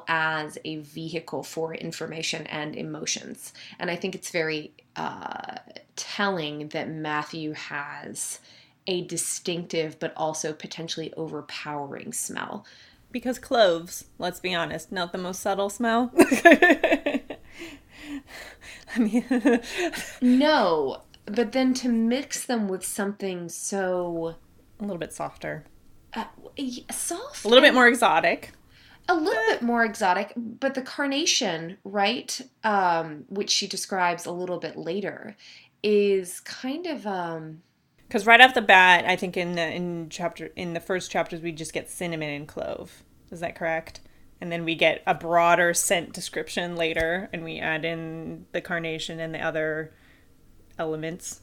[SPEAKER 1] as a vehicle for information and emotions. And I think it's very telling that Matthew has a distinctive but also potentially overpowering smell.
[SPEAKER 2] Because cloves, let's be honest, not the most subtle smell. I mean,
[SPEAKER 1] no, but then to mix them with something so...
[SPEAKER 2] a little bit softer.
[SPEAKER 1] Soft?
[SPEAKER 2] A little bit more exotic.
[SPEAKER 1] A little bit more exotic, but the carnation, right, which she describes a little bit later, is kind of...
[SPEAKER 2] Because right off the bat, I think in the first chapters, we just get cinnamon and clove. Is that correct? And then we get a broader scent description later, and we add in the carnation and the other elements.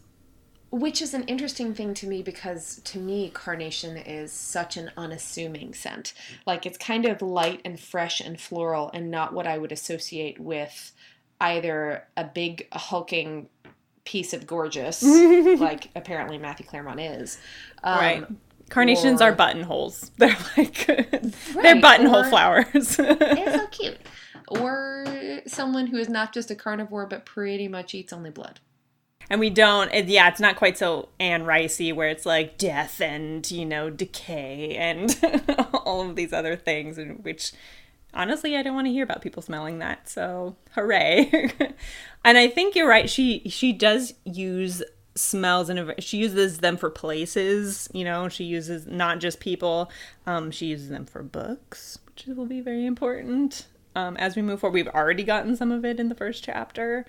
[SPEAKER 1] Which is an interesting thing to me because, to me, carnation is such an unassuming scent. Like, it's kind of light and fresh and floral and not what I would associate with either a big, hulking piece of gorgeous, like apparently Matthew Claremont is.
[SPEAKER 2] Right. Carnations are buttonholes. They're like, they're buttonhole flowers.
[SPEAKER 1] They're so cute. Or someone who is not just a carnivore, but pretty much eats only blood.
[SPEAKER 2] And we don't, it's not quite so Anne Ricey where it's like death and, decay and all of these other things, which Honestly, I don't want to hear about people smelling that, so hooray. And I think you're right. She does use smells, and she uses them for places. She uses not just people. She uses them for books, which will be very important as we move forward. We've already gotten some of it in the first chapter.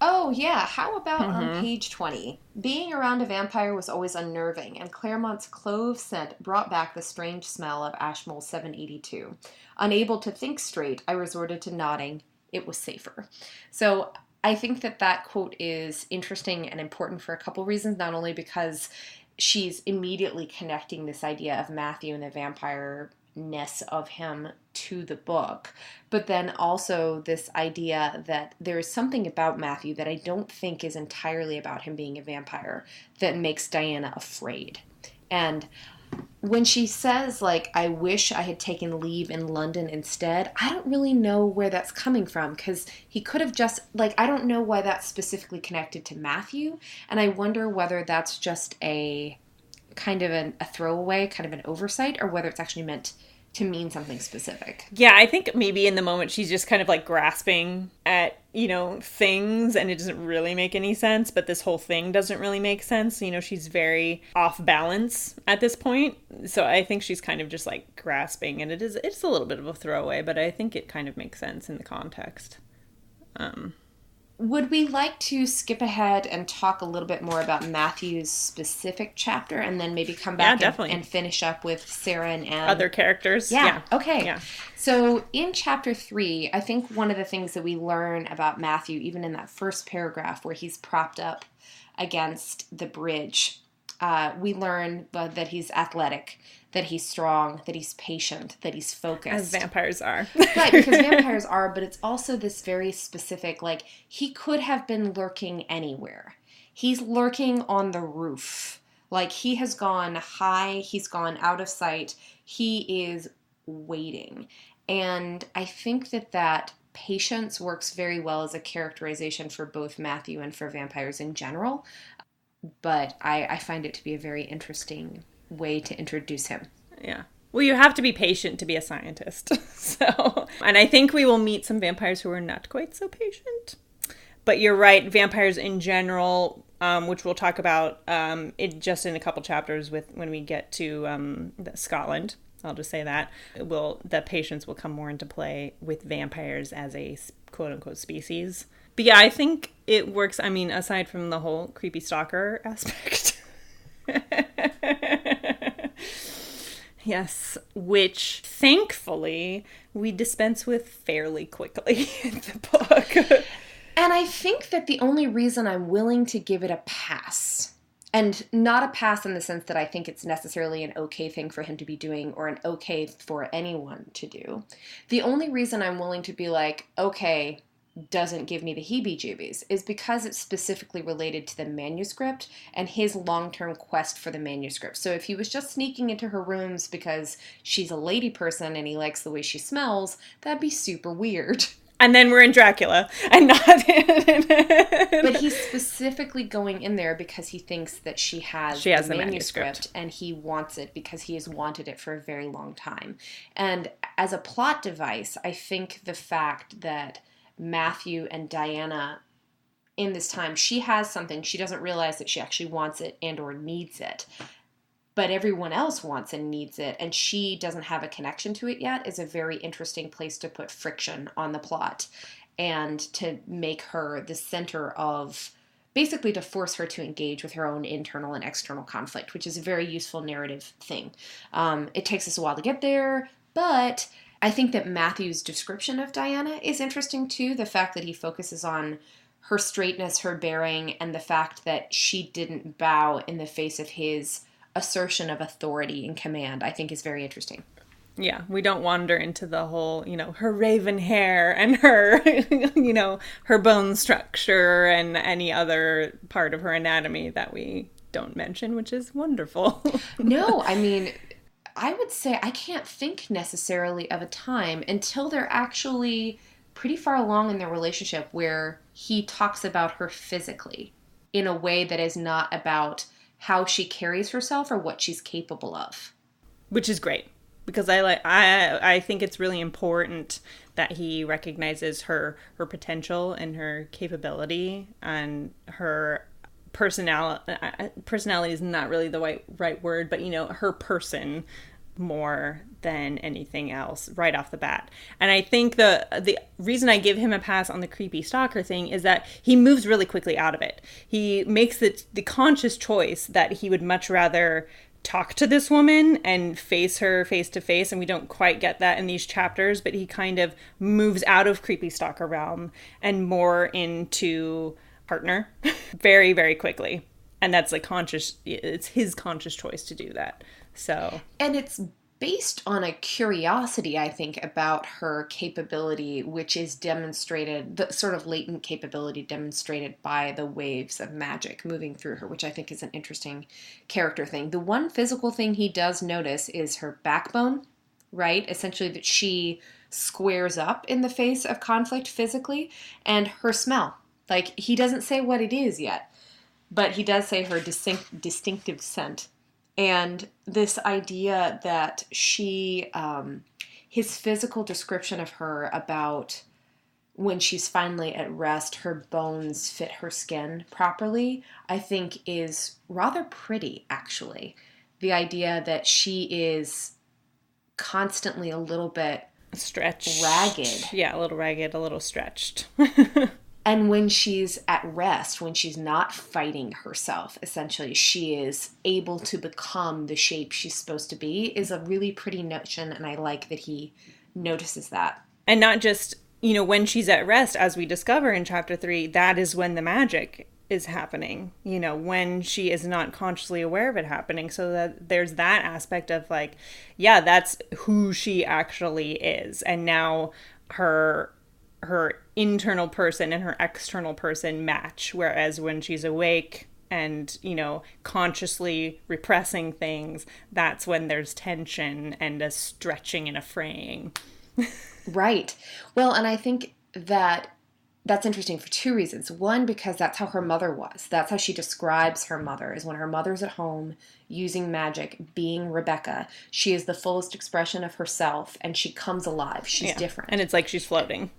[SPEAKER 1] Oh, yeah. How about on page 20? Being around a vampire was always unnerving, and Claremont's clove scent brought back the strange smell of Ashmole 782. Unable to think straight, I resorted to nodding. It was safer. So I think that quote is interesting and important for a couple reasons, not only because she's immediately connecting this idea of Matthew and the vampire-ness of him to the book, but then also this idea that there is something about Matthew that I don't think is entirely about him being a vampire that makes Diana afraid. And when she says, like, I wish I had taken leave in London instead, I don't really know where that's coming from, because he could have just, like, I don't know why that's specifically connected to Matthew, and I wonder whether that's just a kind of a throwaway, kind of an oversight, or whether it's actually meant to mean something specific.
[SPEAKER 2] Yeah, I think maybe in the moment she's just kind of like grasping at, things, and it doesn't really make any sense, but this whole thing doesn't really make sense. She's very off balance at this point. So I think she's kind of just like grasping, and it's a little bit of a throwaway, but I think it kind of makes sense in the context.
[SPEAKER 1] Would we like to skip ahead and talk a little bit more about Matthew's specific chapter, and then maybe come back and finish up with Sarah and Anne?
[SPEAKER 2] Other characters.
[SPEAKER 1] Yeah. Okay.
[SPEAKER 2] Yeah.
[SPEAKER 1] So in chapter 3, I think one of the things that we learn about Matthew, even in that first paragraph where he's propped up against the bridge, we learn that he's athletic, that he's strong, that he's patient, that he's focused.
[SPEAKER 2] As vampires are.
[SPEAKER 1] Right, because vampires are, but it's also this very specific, like, he could have been lurking anywhere. He's lurking on the roof. Like, he has gone high, he's gone out of sight, he is waiting. And I think that patience works very well as a characterization for both Matthew and for vampires in general. But I find it to be a very interesting way to introduce him.
[SPEAKER 2] Yeah. Well, you have to be patient to be a scientist. And I think we will meet some vampires who are not quite so patient. But you're right, vampires in general, which we'll talk about just in a couple chapters when we get to Scotland. I'll just say that. The patience will come more into play with vampires as a quote-unquote species. But yeah, I think it works, aside from the whole creepy stalker aspect. Yes, which thankfully we dispense with fairly quickly in the book.
[SPEAKER 1] And I think that the only reason I'm willing to give it a pass, and not a pass in the sense that I think it's necessarily an okay thing for him to be doing or an okay for anyone to do, the only reason I'm willing to be like, okay, doesn't give me the heebie-jeebies is because it's specifically related to the manuscript and his long-term quest for the manuscript. So if he was just sneaking into her rooms because she's a lady person and he likes the way she smells, that'd be super weird.
[SPEAKER 2] And then we're in Dracula and not
[SPEAKER 1] But he's specifically going in there because he thinks that she has the manuscript and he wants it because he has wanted it for a very long time. And as a plot device, I think the fact that Matthew and Diana, in this time, she has something, she doesn't realize that she actually wants it and or needs it, but everyone else wants and needs it, and she doesn't have a connection to it yet, is a very interesting place to put friction on the plot and to make her the center of, basically to force her to engage with her own internal and external conflict, which is a very useful narrative thing. It takes us a while to get there, but I think that Matthew's description of Diana is interesting too. The fact that he focuses on her straightness, her bearing, and the fact that she didn't bow in the face of his assertion of authority and command, I think is very interesting.
[SPEAKER 2] Yeah, we don't wander into the whole, her raven hair and her, her bone structure and any other part of her anatomy that we don't mention, which is wonderful.
[SPEAKER 1] No, I would say I can't think necessarily of a time until they're actually pretty far along in their relationship where he talks about her physically in a way that is not about how she carries herself or what she's capable of.
[SPEAKER 2] Which is great. because I think it's really important that he recognizes her potential and her capability and her personality is not really the right word, but her person more than anything else right off the bat. And I think the reason I give him a pass on the creepy stalker thing is that he moves really quickly out of it. He makes the conscious choice that he would much rather talk to this woman and face her face to face, and we don't quite get that in these chapters, but he kind of moves out of creepy stalker realm and more into partner very, very quickly. And that's it's his conscious choice to do that. So,
[SPEAKER 1] and it's based on a curiosity, I think, about her capability, which is demonstrated, the sort of latent capability demonstrated by the waves of magic moving through her, which I think is an interesting character thing. The one physical thing he does notice is her backbone, right? Essentially that she squares up in the face of conflict physically, and her smell. Like, he doesn't say what it is yet, but he does say her distinctive scent. And this idea that his physical description of her about when she's finally at rest, her bones fit her skin properly, I think is rather pretty, actually. The idea that she is constantly a little bit
[SPEAKER 2] stretched.
[SPEAKER 1] Ragged.
[SPEAKER 2] Yeah, a little ragged, a little stretched.
[SPEAKER 1] And when she's at rest, when she's not fighting herself, essentially, she is able to become the shape she's supposed to be, is a really pretty notion, and I like that he notices that.
[SPEAKER 2] And not just, when she's at rest, as we discover in chapter 3, that is when the magic is happening, when she is not consciously aware of it happening. So that there's that aspect of like, yeah, that's who she actually is. And now her internal person and her external person match, whereas when she's awake and consciously repressing things, that's when there's tension and a stretching and a fraying.
[SPEAKER 1] Right. Well, and I think that's interesting for two reasons. One, because that's how her mother was. That's how she describes her mother, is when her mother's at home using magic, being Rebecca. She is the fullest expression of herself, and she comes alive. She's different.
[SPEAKER 2] And it's like she's floating.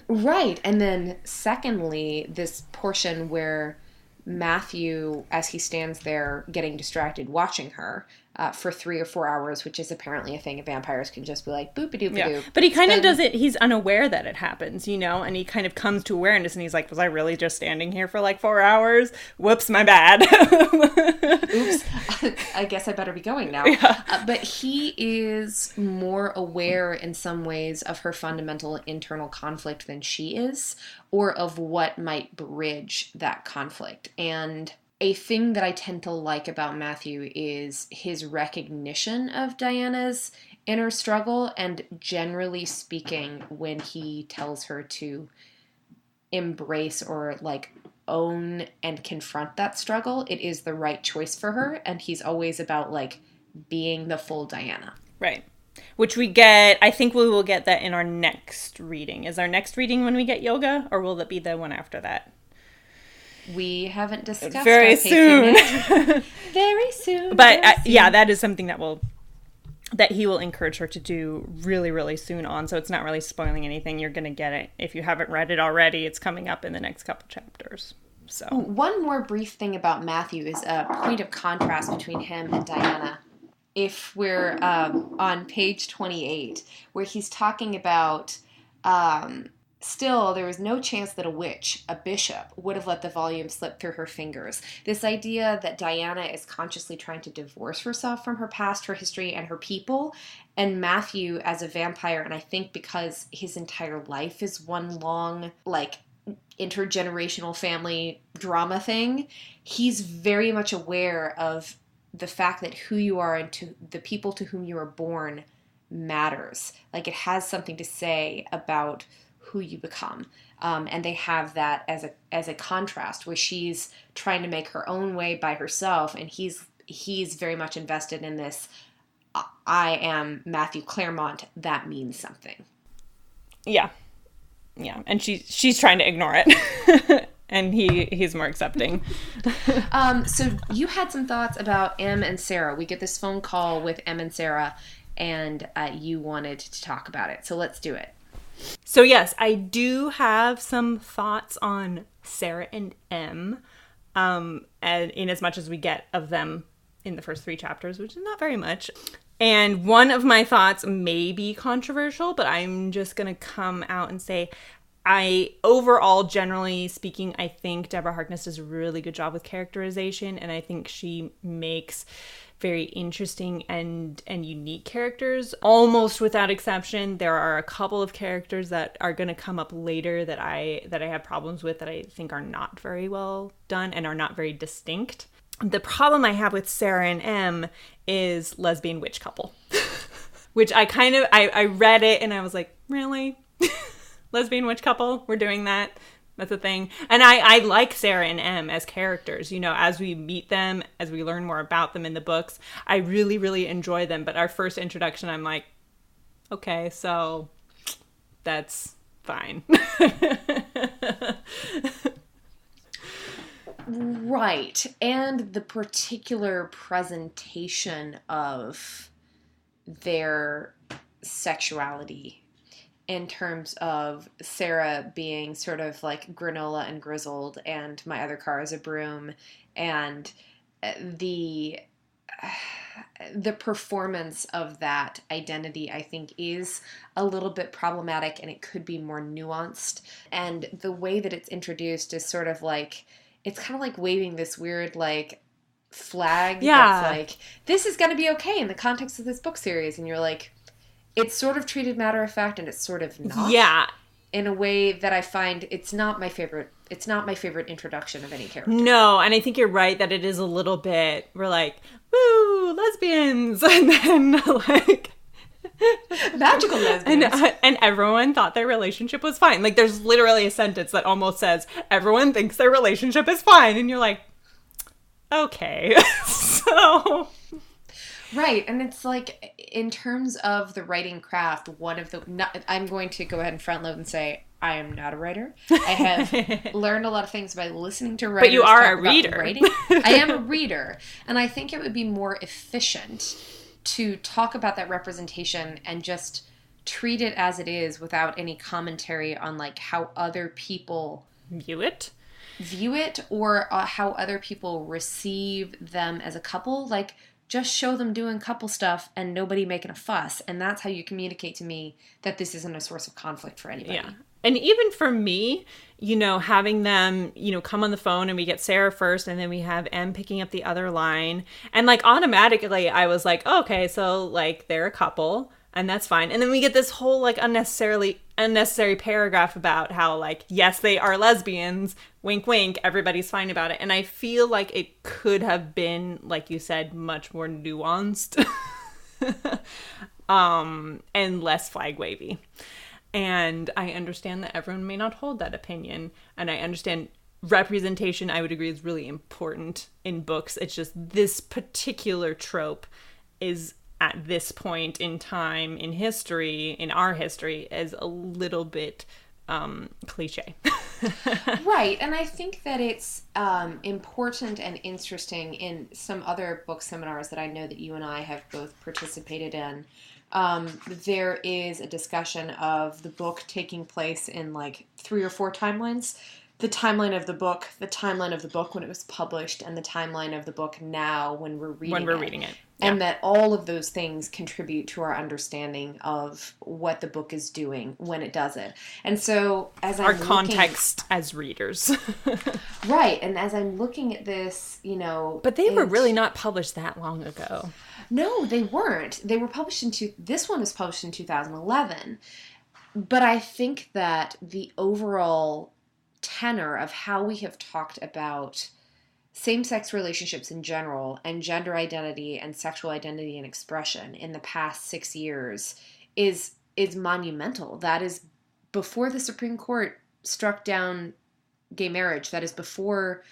[SPEAKER 1] Right. And then secondly, this portion where Matthew, as he stands there getting distracted, watching her for 3 or 4 hours, which is apparently a thing vampires can just be like, boop-a-doop-a-doop.
[SPEAKER 2] Yeah. But he kind of does it, he's unaware that it happens, and he kind of comes to awareness and he's like, was I really just standing here for like 4 hours? Whoops, my bad.
[SPEAKER 1] Oops. I guess I better be going now.
[SPEAKER 2] Yeah.
[SPEAKER 1] But he is more aware in some ways of her fundamental internal conflict than she is, or of what might bridge that conflict. And a thing that I tend to like about Matthew is his recognition of Diana's inner struggle, and generally speaking, when he tells her to embrace or own and confront that struggle, it is the right choice for her, and he's always about being the full Diana.
[SPEAKER 2] Right. Which we get, I think we will get that in our next reading. Is our next reading when we get yoga, or will that be the one after that?
[SPEAKER 1] We haven't discussed
[SPEAKER 2] very soon.
[SPEAKER 1] Very soon.
[SPEAKER 2] But that is something that he will encourage her to do really, really soon on. So it's not really spoiling anything. You're going to get it. If you haven't read it already, it's coming up in the next couple chapters. So
[SPEAKER 1] one more brief thing about Matthew is a point of contrast between him and Diana. If we're on page 28, where he's talking about still, there was no chance that a witch, a bishop, would have let the volume slip through her fingers. This idea that Diana is consciously trying to divorce herself from her past, her history, and her people, and Matthew as a vampire, and I think because his entire life is one long, intergenerational family drama thing, he's very much aware of the fact that who you are and to the people to whom you are born matters. It has something to say about who you become. And they have that as a contrast, where she's trying to make her own way by herself, and he's very much invested in this, I am Matthew Claremont, that means something.
[SPEAKER 2] Yeah. Yeah. And she's trying to ignore it. And he's more accepting.
[SPEAKER 1] So you had some thoughts about Em and Sarah. We get this phone call with Em and Sarah, and you wanted to talk about it. So let's do it.
[SPEAKER 2] So yes, I do have some thoughts on Sarah and M, and in as much as we get of them in the first 3 chapters, which is not very much. And one of my thoughts may be controversial, but I'm just going to come out and say, overall, generally speaking, I think Deborah Harkness does a really good job with characterization, and I think she makes very interesting and unique characters, almost without exception. There are a couple of characters that are going to come up later that I have problems with, that I think are not very well done and are not very distinct. The problem I have with Sarah and M is lesbian witch couple, which I read it and I was like, really? Lesbian witch couple? We're doing that? That's a thing. And I like Sarah and M as characters. You know, as we meet them, as we learn more about them in the books, I really, really enjoy them. But our first introduction, I'm like, okay, so that's fine.
[SPEAKER 1] Right. And the particular presentation of their sexuality, in terms of Sarah being sort of like granola and grizzled, and my other car is a broom, and the performance of that identity, I think, is a little bit problematic, and it could be more nuanced. And the way that it's introduced is sort of like, it's kind of like waving this weird like flag that's like, this is going to be okay in the context of this book series, and you're like, it's sort of treated matter of fact, and it's sort of not. Yeah. In a way that I find it's not my favorite. It's not my favorite introduction of any character.
[SPEAKER 2] No, and I think you're right that it is a little bit, we're like, woo, lesbians, and then like
[SPEAKER 1] magical lesbians.
[SPEAKER 2] And everyone thought their relationship was fine. Like, there's literally a sentence that almost says, everyone thinks their relationship is fine, and you're like, okay. So
[SPEAKER 1] right, and it's like, in terms of the writing craft, I'm going to go ahead and front load and say, I am not a writer. I have learned a lot of things by listening to writers.
[SPEAKER 2] But you are a reader.
[SPEAKER 1] I am a reader, and I think it would be more efficient to talk about that representation and just treat it as it is, without any commentary on like how other people
[SPEAKER 2] view it,
[SPEAKER 1] or how other people receive them as a couple. Like, just show them doing couple stuff and nobody making a fuss. And that's how you communicate to me that this isn't a source of conflict for anybody.
[SPEAKER 2] Yeah. And even for me, you know, having them, you know, come on the phone and we get Sarah first and then we have M picking up the other line. And like automatically I was like, oh, okay, so like they're a couple and that's fine. And then we get this whole like unnecessary paragraph about how like, yes, they are lesbians, wink, wink, everybody's fine about it. And I feel like it could have been, like you said, much more nuanced and less flag wavy. And I understand that everyone may not hold that opinion. And I understand representation, I would agree, is really important in books. It's just this particular trope is, at this point in time in history, in our history, is a little bit cliche.
[SPEAKER 1] Right. And I think that it's important and interesting in some other book seminars that I know that you and I have both participated in. There is a discussion of the book taking place in like 3 or 4 timelines. The timeline of the book when it was published, and the timeline of the book now when we're reading it. Yeah. And that all of those things contribute to our understanding of what the book is doing when it does it. And so as
[SPEAKER 2] our context as readers.
[SPEAKER 1] Right. And as I'm looking at this, you know.
[SPEAKER 2] But they were really not published that long ago.
[SPEAKER 1] No, they weren't. They were published this one was published in 2011. But I think that the overall tenor of how we have talked about same-sex relationships in general and gender identity and sexual identity and expression in the past 6 years is monumental. That is before the Supreme Court struck down gay marriage. That is before,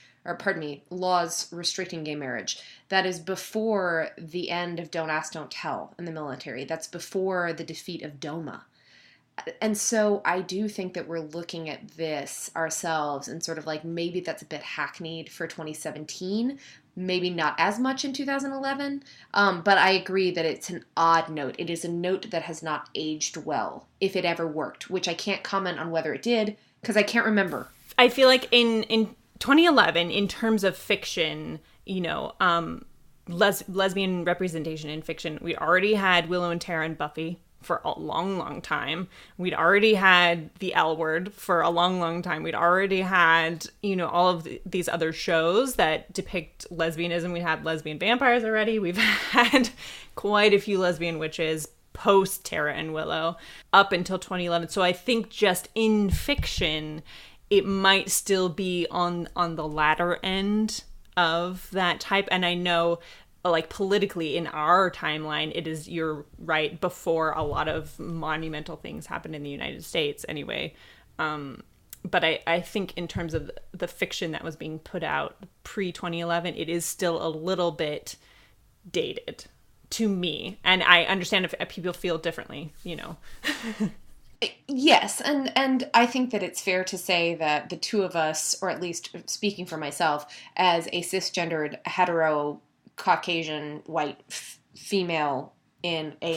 [SPEAKER 1] laws restricting gay marriage. That is before the end of Don't Ask, Don't Tell in the military. That's before the defeat of DOMA. And so I do think that we're looking at this ourselves and sort of like maybe that's a bit hackneyed for 2017, maybe not as much in 2011. But I agree that it's an odd note. It is a note that has not aged well, if it ever worked, which I can't comment on whether it did because I can't remember.
[SPEAKER 2] I feel like in 2011, in terms of fiction, lesbian representation in fiction, we already had Willow and Tara and Buffy for a long, long time. We'd already had the L Word for a long, long time. We'd already had, all of these other shows that depict lesbianism. We had lesbian vampires already. We've had quite a few lesbian witches post Tara and Willow up until 2011. So I think just in fiction, it might still be on the latter end of that type. And I know, like, politically in our timeline, it is, you're right, before a lot of monumental things happened in the United States anyway. But I think in terms of the fiction that was being put out pre-2011, it is still a little bit dated to me. And I understand if people feel differently,
[SPEAKER 1] Yes, and I think that it's fair to say that the two of us, or at least speaking for myself, as a cisgendered, hetero, Caucasian, white female in a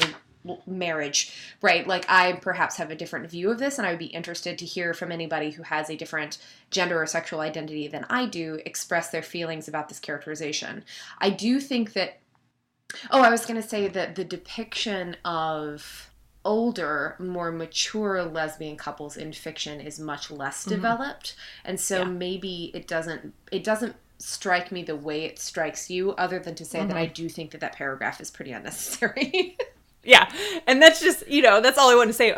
[SPEAKER 1] marriage, right? Like, I perhaps have a different view of this, and I would be interested to hear from anybody who has a different gender or sexual identity than I do express their feelings about this characterization. I do think that, I was going to say that the depiction of older, more mature lesbian couples in fiction is much less developed, and so maybe it doesn't strike me the way it strikes you, other than to say that I do think that paragraph is pretty unnecessary.
[SPEAKER 2] Yeah, and that's just, that's all I want to say.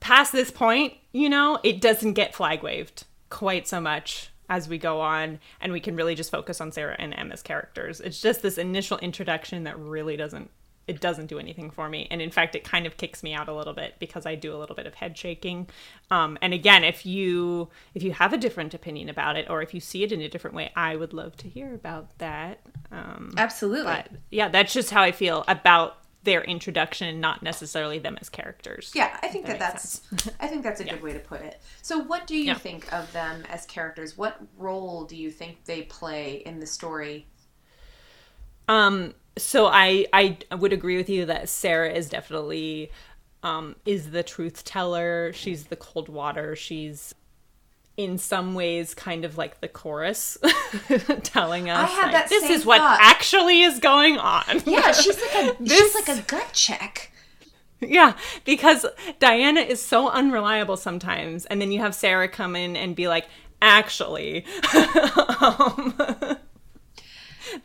[SPEAKER 2] Past this point, it doesn't get flag waved quite so much as we go on, and we can really just focus on Sarah and Emma's characters. It's just this initial introduction that really doesn't do anything for me. And in fact, it kind of kicks me out a little bit because I do a little bit of head shaking. And again, if you have a different opinion about it, or if you see it in a different way, I would love to hear about that.
[SPEAKER 1] Absolutely.
[SPEAKER 2] But yeah, that's just how I feel about their introduction, not necessarily them as characters.
[SPEAKER 1] Yeah, I think that's a good way to put it. So what do you think of them as characters? What role do you think they play in the story?
[SPEAKER 2] So I would agree with you that Sarah is definitely is the truth teller. She's the cold water. She's in some ways kind of like the chorus telling us,
[SPEAKER 1] I had that
[SPEAKER 2] this
[SPEAKER 1] same
[SPEAKER 2] is what
[SPEAKER 1] thought.
[SPEAKER 2] Actually is going on.
[SPEAKER 1] Yeah, she's like a gut check.
[SPEAKER 2] Yeah, because Diana is so unreliable sometimes, and then you have Sarah come in and be like, actually,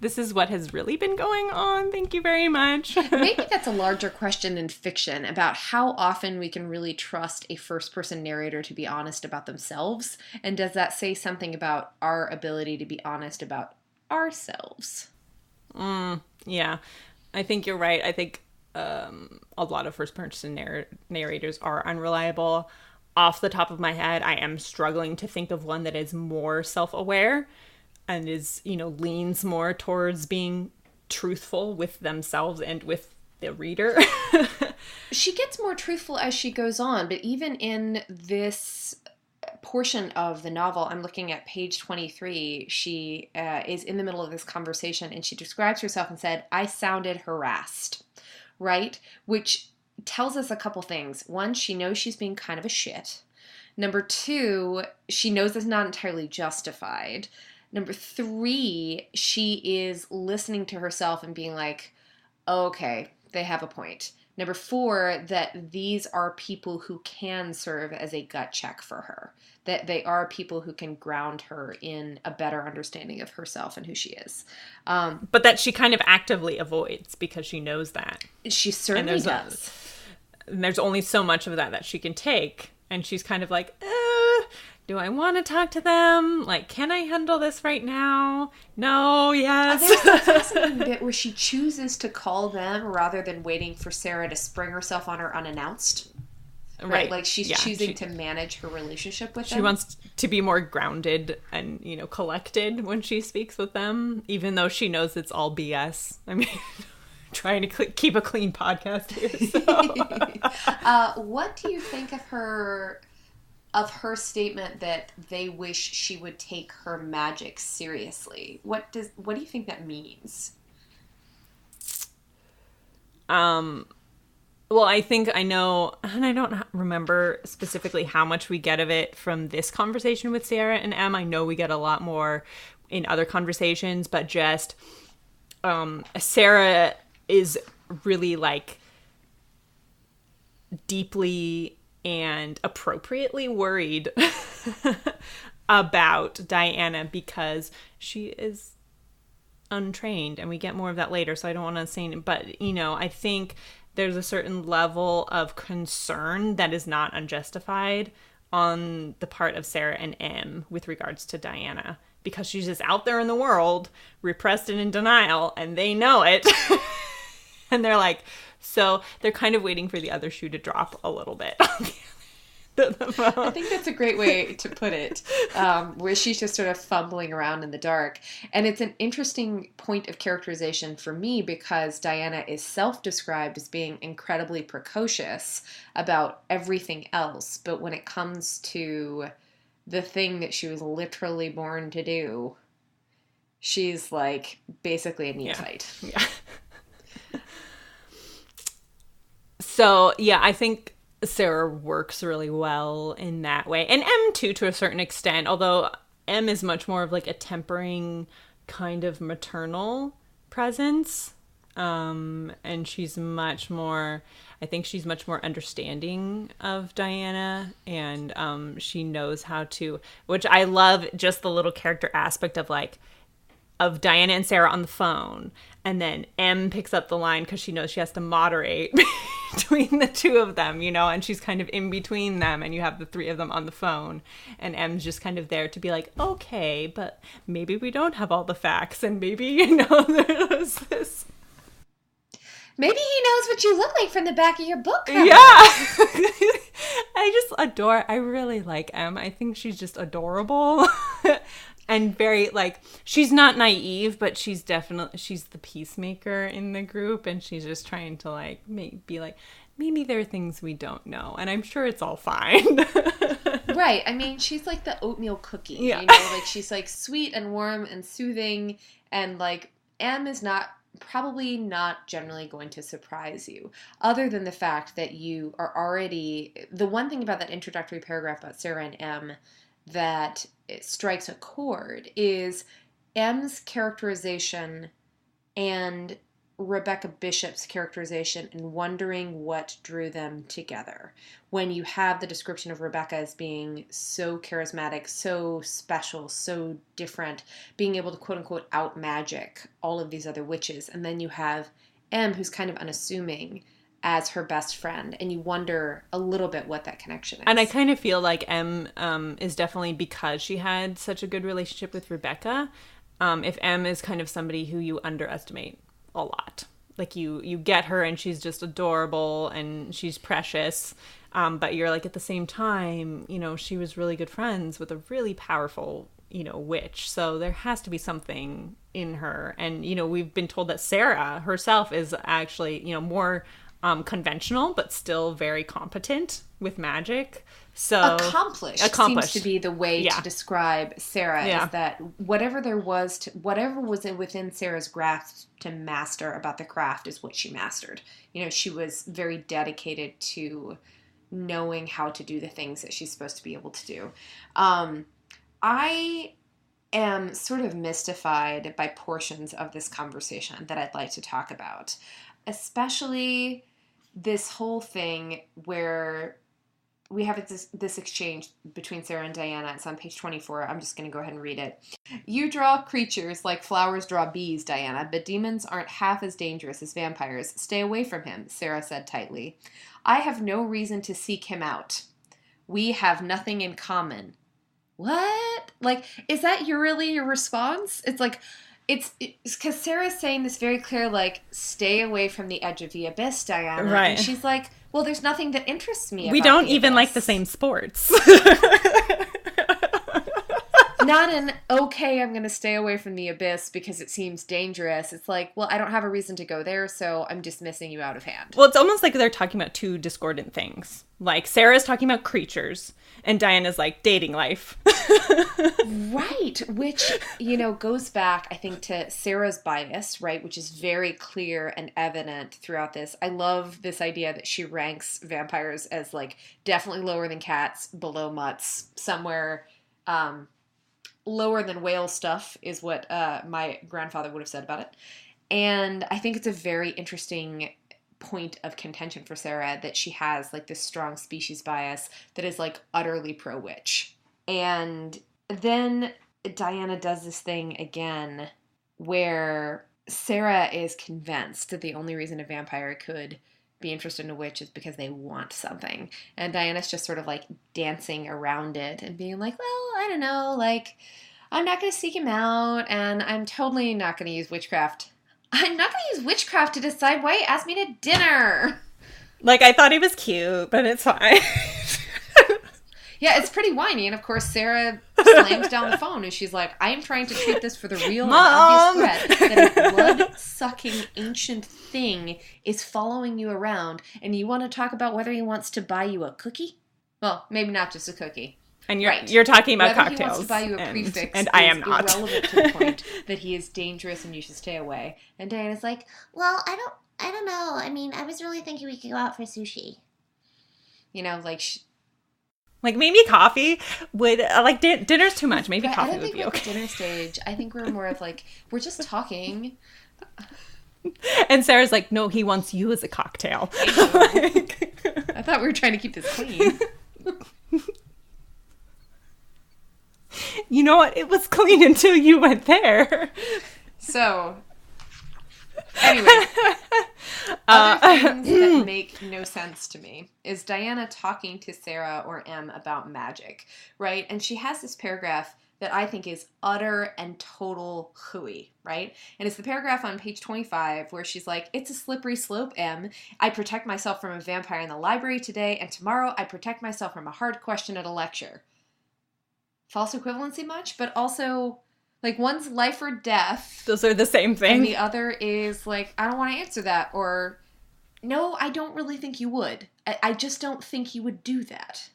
[SPEAKER 2] this is what has really been going on. Thank you very much.
[SPEAKER 1] Maybe that's a larger question in fiction about how often we can really trust a first-person narrator to be honest about themselves. And does that say something about our ability to be honest about ourselves?
[SPEAKER 2] Yeah, I think you're right. I think a lot of first-person narrators are unreliable. Off the top of my head, I am struggling to think of one that is more self-aware and is, leans more towards being truthful with themselves and with the reader.
[SPEAKER 1] She gets more truthful as she goes on, but even in this portion of the novel, I'm looking at page 23, she is in the middle of this conversation, and she describes herself and said, I sounded harassed, right? Which tells us a couple things. One, she knows she's being kind of a shit. Number two, she knows it's not entirely justified. Number three, she is listening to herself and being like, okay, they have a point. Number four, that these are people who can serve as a gut check for her. That they are people who can ground her in a better understanding of herself and who she is.
[SPEAKER 2] But that she kind of actively avoids because she knows that.
[SPEAKER 1] She certainly does.
[SPEAKER 2] And there's only so much of that she can take. And she's kind of like, do I want to talk to them? Like, can I handle this right now? No, yes.
[SPEAKER 1] There's a fascinating bit where she chooses to call them rather than waiting for Sarah to spring herself on her unannounced. Right? Like, she's choosing to manage her relationship with them.
[SPEAKER 2] She wants to be more grounded and, collected when she speaks with them, even though she knows it's all BS. I mean, trying to keep a clean podcast here. So.
[SPEAKER 1] What do you think of her statement that they wish she would take her magic seriously? What do you think that means?
[SPEAKER 2] Well, I think I know, and I don't remember specifically how much we get of it from this conversation with Sarah and Em. I know we get a lot more in other conversations, but just Sarah is really like deeply and appropriately worried about Diana because she is untrained, and we get more of that later, so I don't want to say it, but you know, I think there's a certain level of concern that is not unjustified on the part of Sarah and Em with regards to Diana, because she's just out there in the world, repressed and in denial, and they know it. And they're like, so they're kind of waiting for the other shoe to drop a little bit.
[SPEAKER 1] I think that's a great way to put it, where she's just sort of fumbling around in the dark. And it's an interesting point of characterization for me because Diana is self-described as being incredibly precocious about everything else. But when it comes to the thing that she was literally born to do, she's like basically a neophyte.
[SPEAKER 2] Yeah. So, yeah, I think Sarah works really well in that way. And M, too, to a certain extent, although M is much more of like a tempering kind of maternal presence. And she's much more, I think she's much more understanding of Diana, and she knows how to, which I love, just the little character aspect of like, of Diana and Sarah on the phone, and then M picks up the line because she knows she has to moderate between the two of them, you know, and she's kind of in between them, and you have the three of them on the phone, and M's just kind of there to be like, okay, but maybe we don't have all the facts, and maybe, you know, there's this.
[SPEAKER 1] Maybe he knows what you look like from the back of your book cover.
[SPEAKER 2] Yeah. I really like M. I think she's just adorable. And very, like, she's not naive, but she's the peacemaker in the group, and she's just trying to, like, be like, maybe there are things we don't know, and I'm sure it's all fine.
[SPEAKER 1] Right. I mean, she's like the oatmeal cookie,
[SPEAKER 2] yeah.
[SPEAKER 1] You know, like, she's, like, sweet and warm and soothing, and, like, M is probably not generally going to surprise you, other than the fact that you are already, the one thing about that introductory paragraph about Sarah and M that it strikes a chord is M's characterization and Rebecca Bishop's characterization and wondering what drew them together. When you have the description of Rebecca as being so charismatic, so special, so different, being able to quote-unquote out-magic all of these other witches, and then you have M, who's kind of unassuming, as her best friend, and you wonder a little bit what that connection is.
[SPEAKER 2] And I kind of feel like M is definitely, because she had such a good relationship with Rebecca, if M is kind of somebody who you underestimate a lot. Like, you get her and she's just adorable and she's precious, but you're like, at the same time, you know, she was really good friends with a really powerful, you know, witch. So there has to be something in her. And, you know, we've been told that Sarah herself is actually, you know, more conventional, but still very competent with magic. So
[SPEAKER 1] accomplished seems to be the way to describe Sarah. Is that whatever was within Sarah's grasp to master about the craft is what she mastered. You know, she was very dedicated to knowing how to do the things that she's supposed to be able to do. I am sort of mystified by portions of this conversation that I'd like to talk about, especially this whole thing where we have this exchange between Sarah and Diana. It's on page 24. I'm just going to go ahead and read it. You draw creatures like flowers draw bees, Diana, but demons aren't half as dangerous as vampires. Stay away from him, Sarah said tightly. I have no reason to seek him out. We have nothing in common. What? Like, is that really your response? It's like, it's because Sarah's saying this very clear, like, stay away from the edge of the abyss, Diana.
[SPEAKER 2] Right.
[SPEAKER 1] And she's like, well, there's nothing that interests me about
[SPEAKER 2] We don't
[SPEAKER 1] the
[SPEAKER 2] even
[SPEAKER 1] abyss.
[SPEAKER 2] like the same sports.
[SPEAKER 1] Not an, okay, I'm going to stay away from the abyss because it seems dangerous. It's like, well, I don't have a reason to go there, so I'm dismissing you out of hand.
[SPEAKER 2] Well, it's almost like they're talking about two discordant things. Like, Sarah's talking about creatures, and Diana's like, dating life.
[SPEAKER 1] Right, which, goes back, I think, to Sarah's bias, right, which is very clear and evident throughout this. I love this idea that she ranks vampires as, like, definitely lower than cats, below mutts, somewhere lower than whale stuff is what my grandfather would have said about it. And I think it's a very interesting point of contention for Sarah that she has, like, this strong species bias that is, like, utterly pro-witch. And then Diana does this thing again where Sarah is convinced that the only reason a vampire could be interested in a witch is because they want something. And Diana's just sort of, like, dancing around it and being like, well, I don't know, like, I'm not going to seek him out, and I'm totally not going to use witchcraft. I'm not going to use witchcraft to decide why he asked me to dinner.
[SPEAKER 2] Like, I thought he was cute, but it's fine.
[SPEAKER 1] Yeah, it's pretty whiny, and of course Sarah slams down the phone and she's like, I am trying to treat this for the real
[SPEAKER 2] Mom!
[SPEAKER 1] and obvious threat that a blood-sucking ancient thing is following you around, and you want to talk about whether he wants to buy you a cookie? Well, maybe not just a cookie.
[SPEAKER 2] And you're talking about
[SPEAKER 1] whether
[SPEAKER 2] cocktails.
[SPEAKER 1] He wants to buy you a prefix
[SPEAKER 2] and I am not.
[SPEAKER 1] irrelevant to the point that he is dangerous and you should stay away. And Diana's like,
[SPEAKER 3] well, I don't know. I mean, I was really thinking we could go out for sushi.
[SPEAKER 2] Like, maybe coffee would, like, dinner's too much. Maybe coffee would be okay.
[SPEAKER 1] At the dinner stage, I think we're more of, like, we're just talking.
[SPEAKER 2] And Sarah's like, no, he wants you as a cocktail.
[SPEAKER 1] I thought we were trying to keep this clean.
[SPEAKER 2] You know what? It was clean until you went there.
[SPEAKER 1] So, anyway. Other things that make no sense to me is Diana talking to Sarah or M about magic, right? And she has this paragraph that I think is utter and total hooey, right? And it's the paragraph on page 25 where she's like, it's a slippery slope, M. I protect myself from a vampire in the library today, and tomorrow I protect myself from a hard question at a lecture. False equivalency much? But also, like, one's life or death.
[SPEAKER 2] Those are the same thing.
[SPEAKER 1] And the other is, like, I don't want to answer that. Or, no, I don't really think you would. I just don't think you would do that.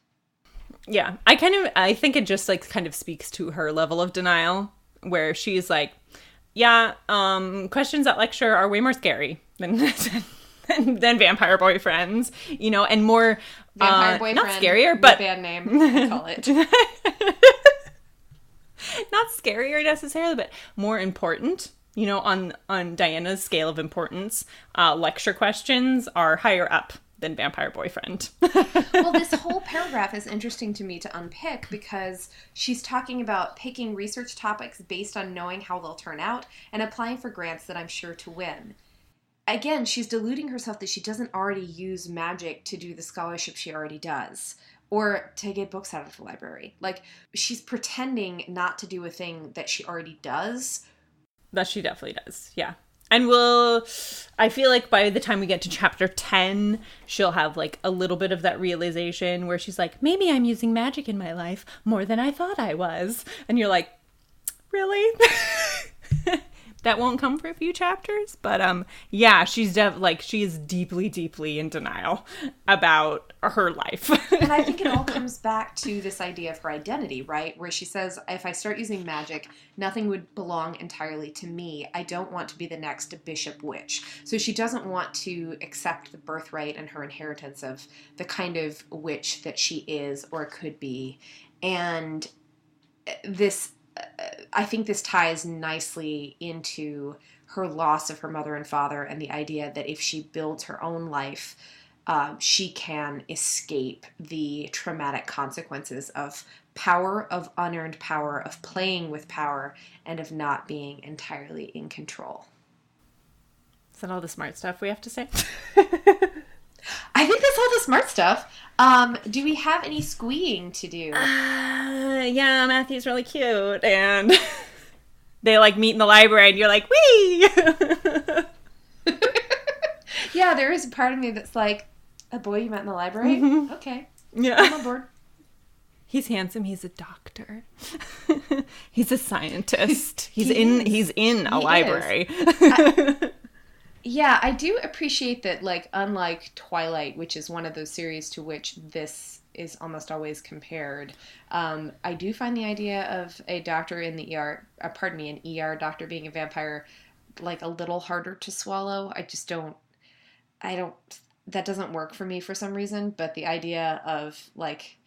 [SPEAKER 2] Yeah. I think it just, like, kind of speaks to her level of denial, where she's like, yeah, questions at lecture are way more scary than vampire boyfriends, and more,
[SPEAKER 1] vampire boyfriend,
[SPEAKER 2] not scarier, but
[SPEAKER 1] bad name, I call it.
[SPEAKER 2] Not scarier necessarily, but more important. On Diana's scale of importance, lecture questions are higher up than vampire boyfriend.
[SPEAKER 1] Well, this whole paragraph is interesting to me to unpick because she's talking about picking research topics based on knowing how they'll turn out and applying for grants that I'm sure to win. Again, she's deluding herself that she doesn't already use magic to do the scholarship she already does. Or to get books out of the library. Like, she's pretending not to do a thing that she already does.
[SPEAKER 2] That she definitely does, yeah. And I feel like by the time we get to chapter 10, she'll have, like, a little bit of that realization where she's like, maybe I'm using magic in my life more than I thought I was. And you're like, really? That won't come for a few chapters, but yeah, she's deeply, deeply in denial about her life.
[SPEAKER 1] And I think it all comes back to this idea of her identity, right? Where she says, if I start using magic, nothing would belong entirely to me. I don't want to be the next bishop witch. So she doesn't want to accept the birthright and her inheritance of the kind of witch that she is or could be. And I think this ties nicely into her loss of her mother and father and the idea that if she builds her own life, she can escape the traumatic consequences of power, of unearned power, of playing with power, and of not being entirely in control.
[SPEAKER 2] Is that all the smart stuff we have to say?
[SPEAKER 1] I think that's all the smart stuff. Do we have any squeeing to do?
[SPEAKER 2] Yeah, Matthew's really cute, and they, like, meet in the library, and you're like, wee!
[SPEAKER 1] Yeah, there is a part of me that's like, a boy you met in the library?
[SPEAKER 2] Mm-hmm.
[SPEAKER 1] Okay.
[SPEAKER 2] Yeah.
[SPEAKER 1] I'm on board.
[SPEAKER 2] He's handsome. He's a doctor. He's a scientist. He's in a library.
[SPEAKER 1] Yeah, I do appreciate that, like, unlike Twilight, which is one of those series to which this is almost always compared, I do find the idea of a doctor in the ER, an ER doctor being a vampire, like, a little harder to swallow. That doesn't work for me for some reason, but the idea of, like,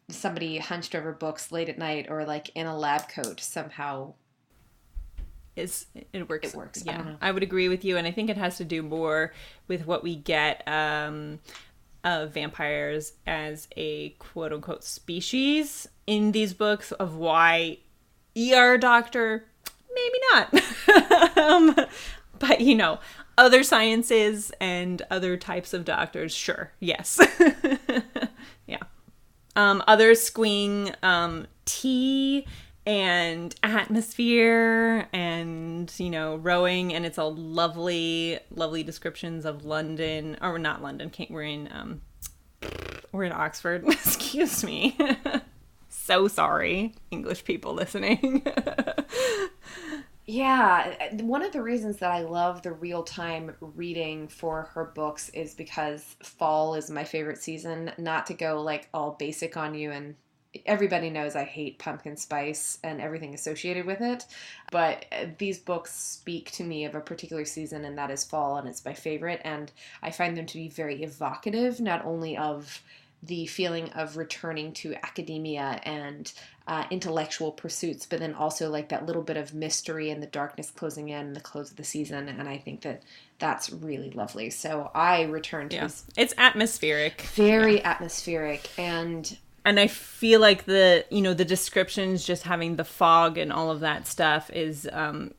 [SPEAKER 1] somebody hunched over books late at night or, like, in a lab coat somehow...
[SPEAKER 2] It works.
[SPEAKER 1] It works.
[SPEAKER 2] Yeah, I would agree with you, and I think it has to do more with what we get of vampires as a quote unquote species in these books, of why ER doctor, maybe not. But other sciences and other types of doctors, sure, yes. Yeah. Others squeeing tea and atmosphere and, rowing, and it's all lovely, lovely descriptions of London, or not London, we're in Oxford. Excuse me. So sorry, English people listening.
[SPEAKER 1] Yeah, one of the reasons that I love the real-time reading for her books is because fall is my favorite season. Not to go, like, all basic on you, and everybody knows I hate pumpkin spice and everything associated with it, but these books speak to me of a particular season, and that is fall, and it's my favorite, and I find them to be very evocative, not only of the feeling of returning to academia and intellectual pursuits, but then also, like, that little bit of mystery and the darkness closing in, the close of the season, and I think that that's really lovely. So I return to this.
[SPEAKER 2] It's atmospheric.
[SPEAKER 1] Very atmospheric, and
[SPEAKER 2] I feel like the descriptions, just having the fog and all of that stuff is I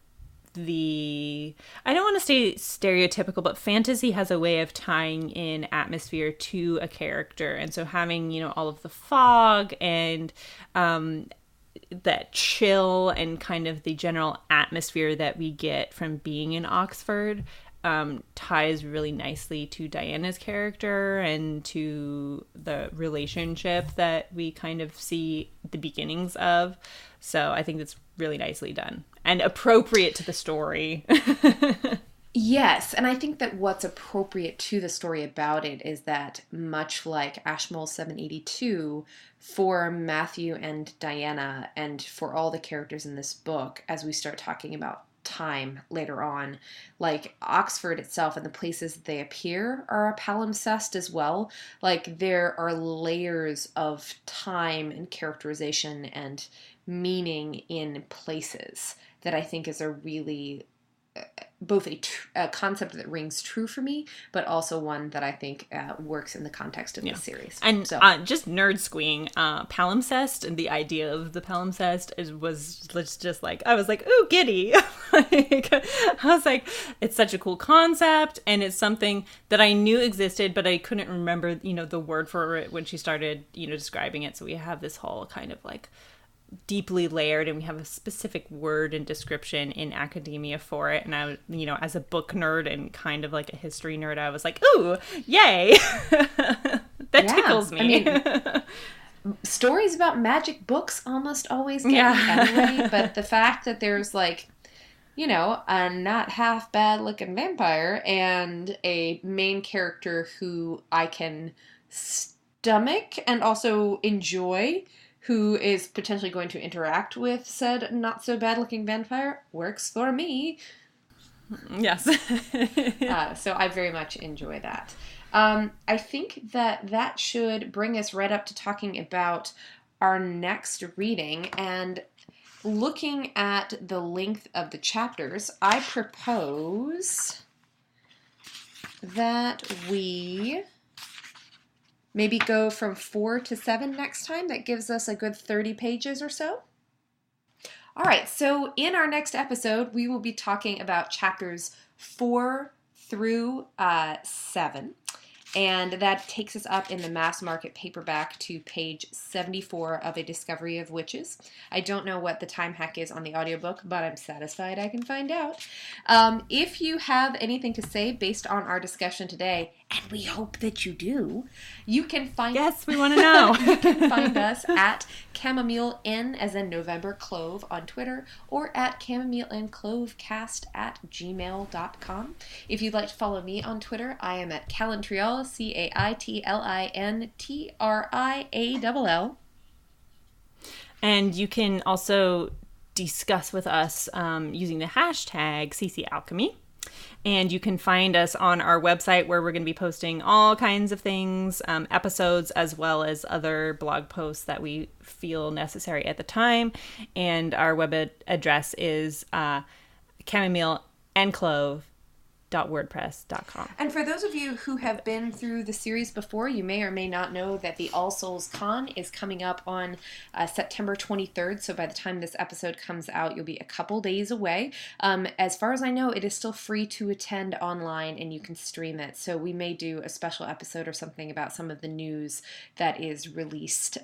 [SPEAKER 2] don't want to say stereotypical, but fantasy has a way of tying in atmosphere to a character. And so having, all of the fog and that chill and kind of the general atmosphere that we get from being in Oxford ties really nicely to Diana's character and to the relationship that we kind of see the beginnings of. So I think that's really nicely done and appropriate to the story.
[SPEAKER 1] Yes, and I think that what's appropriate to the story about it is that, much like Ashmole 782, for Matthew and Diana, and for all the characters in this book, as we start talking about time later on, like, Oxford itself and the places that they appear are a palimpsest as well. Like, there are layers of time and characterization and meaning in places that I think is a really both a concept that rings true for me, but also one that I think works in the context of this series.
[SPEAKER 2] And so. Just nerd squeeing, palimpsest, and the idea of the palimpsest was just like, I was like, ooh, giddy. I was like, it's such a cool concept, and it's something that I knew existed, but I couldn't remember, the word for it when she started, describing it. So we have this whole kind of like deeply layered, and we have a specific word and description in academia for it. And I, as a book nerd and kind of like a history nerd, I was like, ooh, yay. That tickles me.
[SPEAKER 1] I mean, stories about magic books almost always get me anyway, but the fact that there's, like, a not half bad looking vampire and a main character who I can stomach and also enjoy, who is potentially going to interact with said not-so-bad-looking vampire, works for me.
[SPEAKER 2] Yes.
[SPEAKER 1] So I very much enjoy that. I think that should bring us right up to talking about our next reading. And looking at the length of the chapters, I propose that we maybe go from 4 to 7 next time. That gives us a good 30 pages or so. All right, so in our next episode, we will be talking about chapters 4 through 7. And that takes us up in the mass market paperback to page 74 of A Discovery of Witches. I don't know what the time hack is on the audiobook, but I'm satisfied I can find out. If you have anything to say based on our discussion today, and we hope that you do, you can find...
[SPEAKER 2] Yes, we want to know.
[SPEAKER 1] You can find us at Chamomile N, as in November, Clove on Twitter, or at ChamomileandClovecast@gmail.com. If you'd like to follow me on Twitter, I am at Calintriall, CAITLINTRIALL.
[SPEAKER 2] And you can also discuss with us using the hashtag CCAlchemy. And you can find us on our website, where we're going to be posting all kinds of things, episodes, as well as other blog posts that we feel necessary at the time. And our web address is chamomileandclove.wordpress.com.
[SPEAKER 1] And for those of you who have been through the series before, you may or may not know that the All Souls Con is coming up on September 23rd. So by the time this episode comes out, you'll be a couple days away. As far as I know, it is still free to attend online, and you can stream it. So we may do a special episode or something about some of the news that is released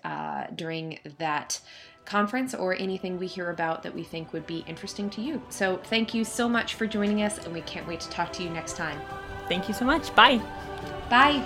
[SPEAKER 1] during that conference, or anything we hear about that we think would be interesting to you. So thank you so much for joining us, and we can't wait to talk to you next time.
[SPEAKER 2] Thank you so much. Bye.
[SPEAKER 1] Bye.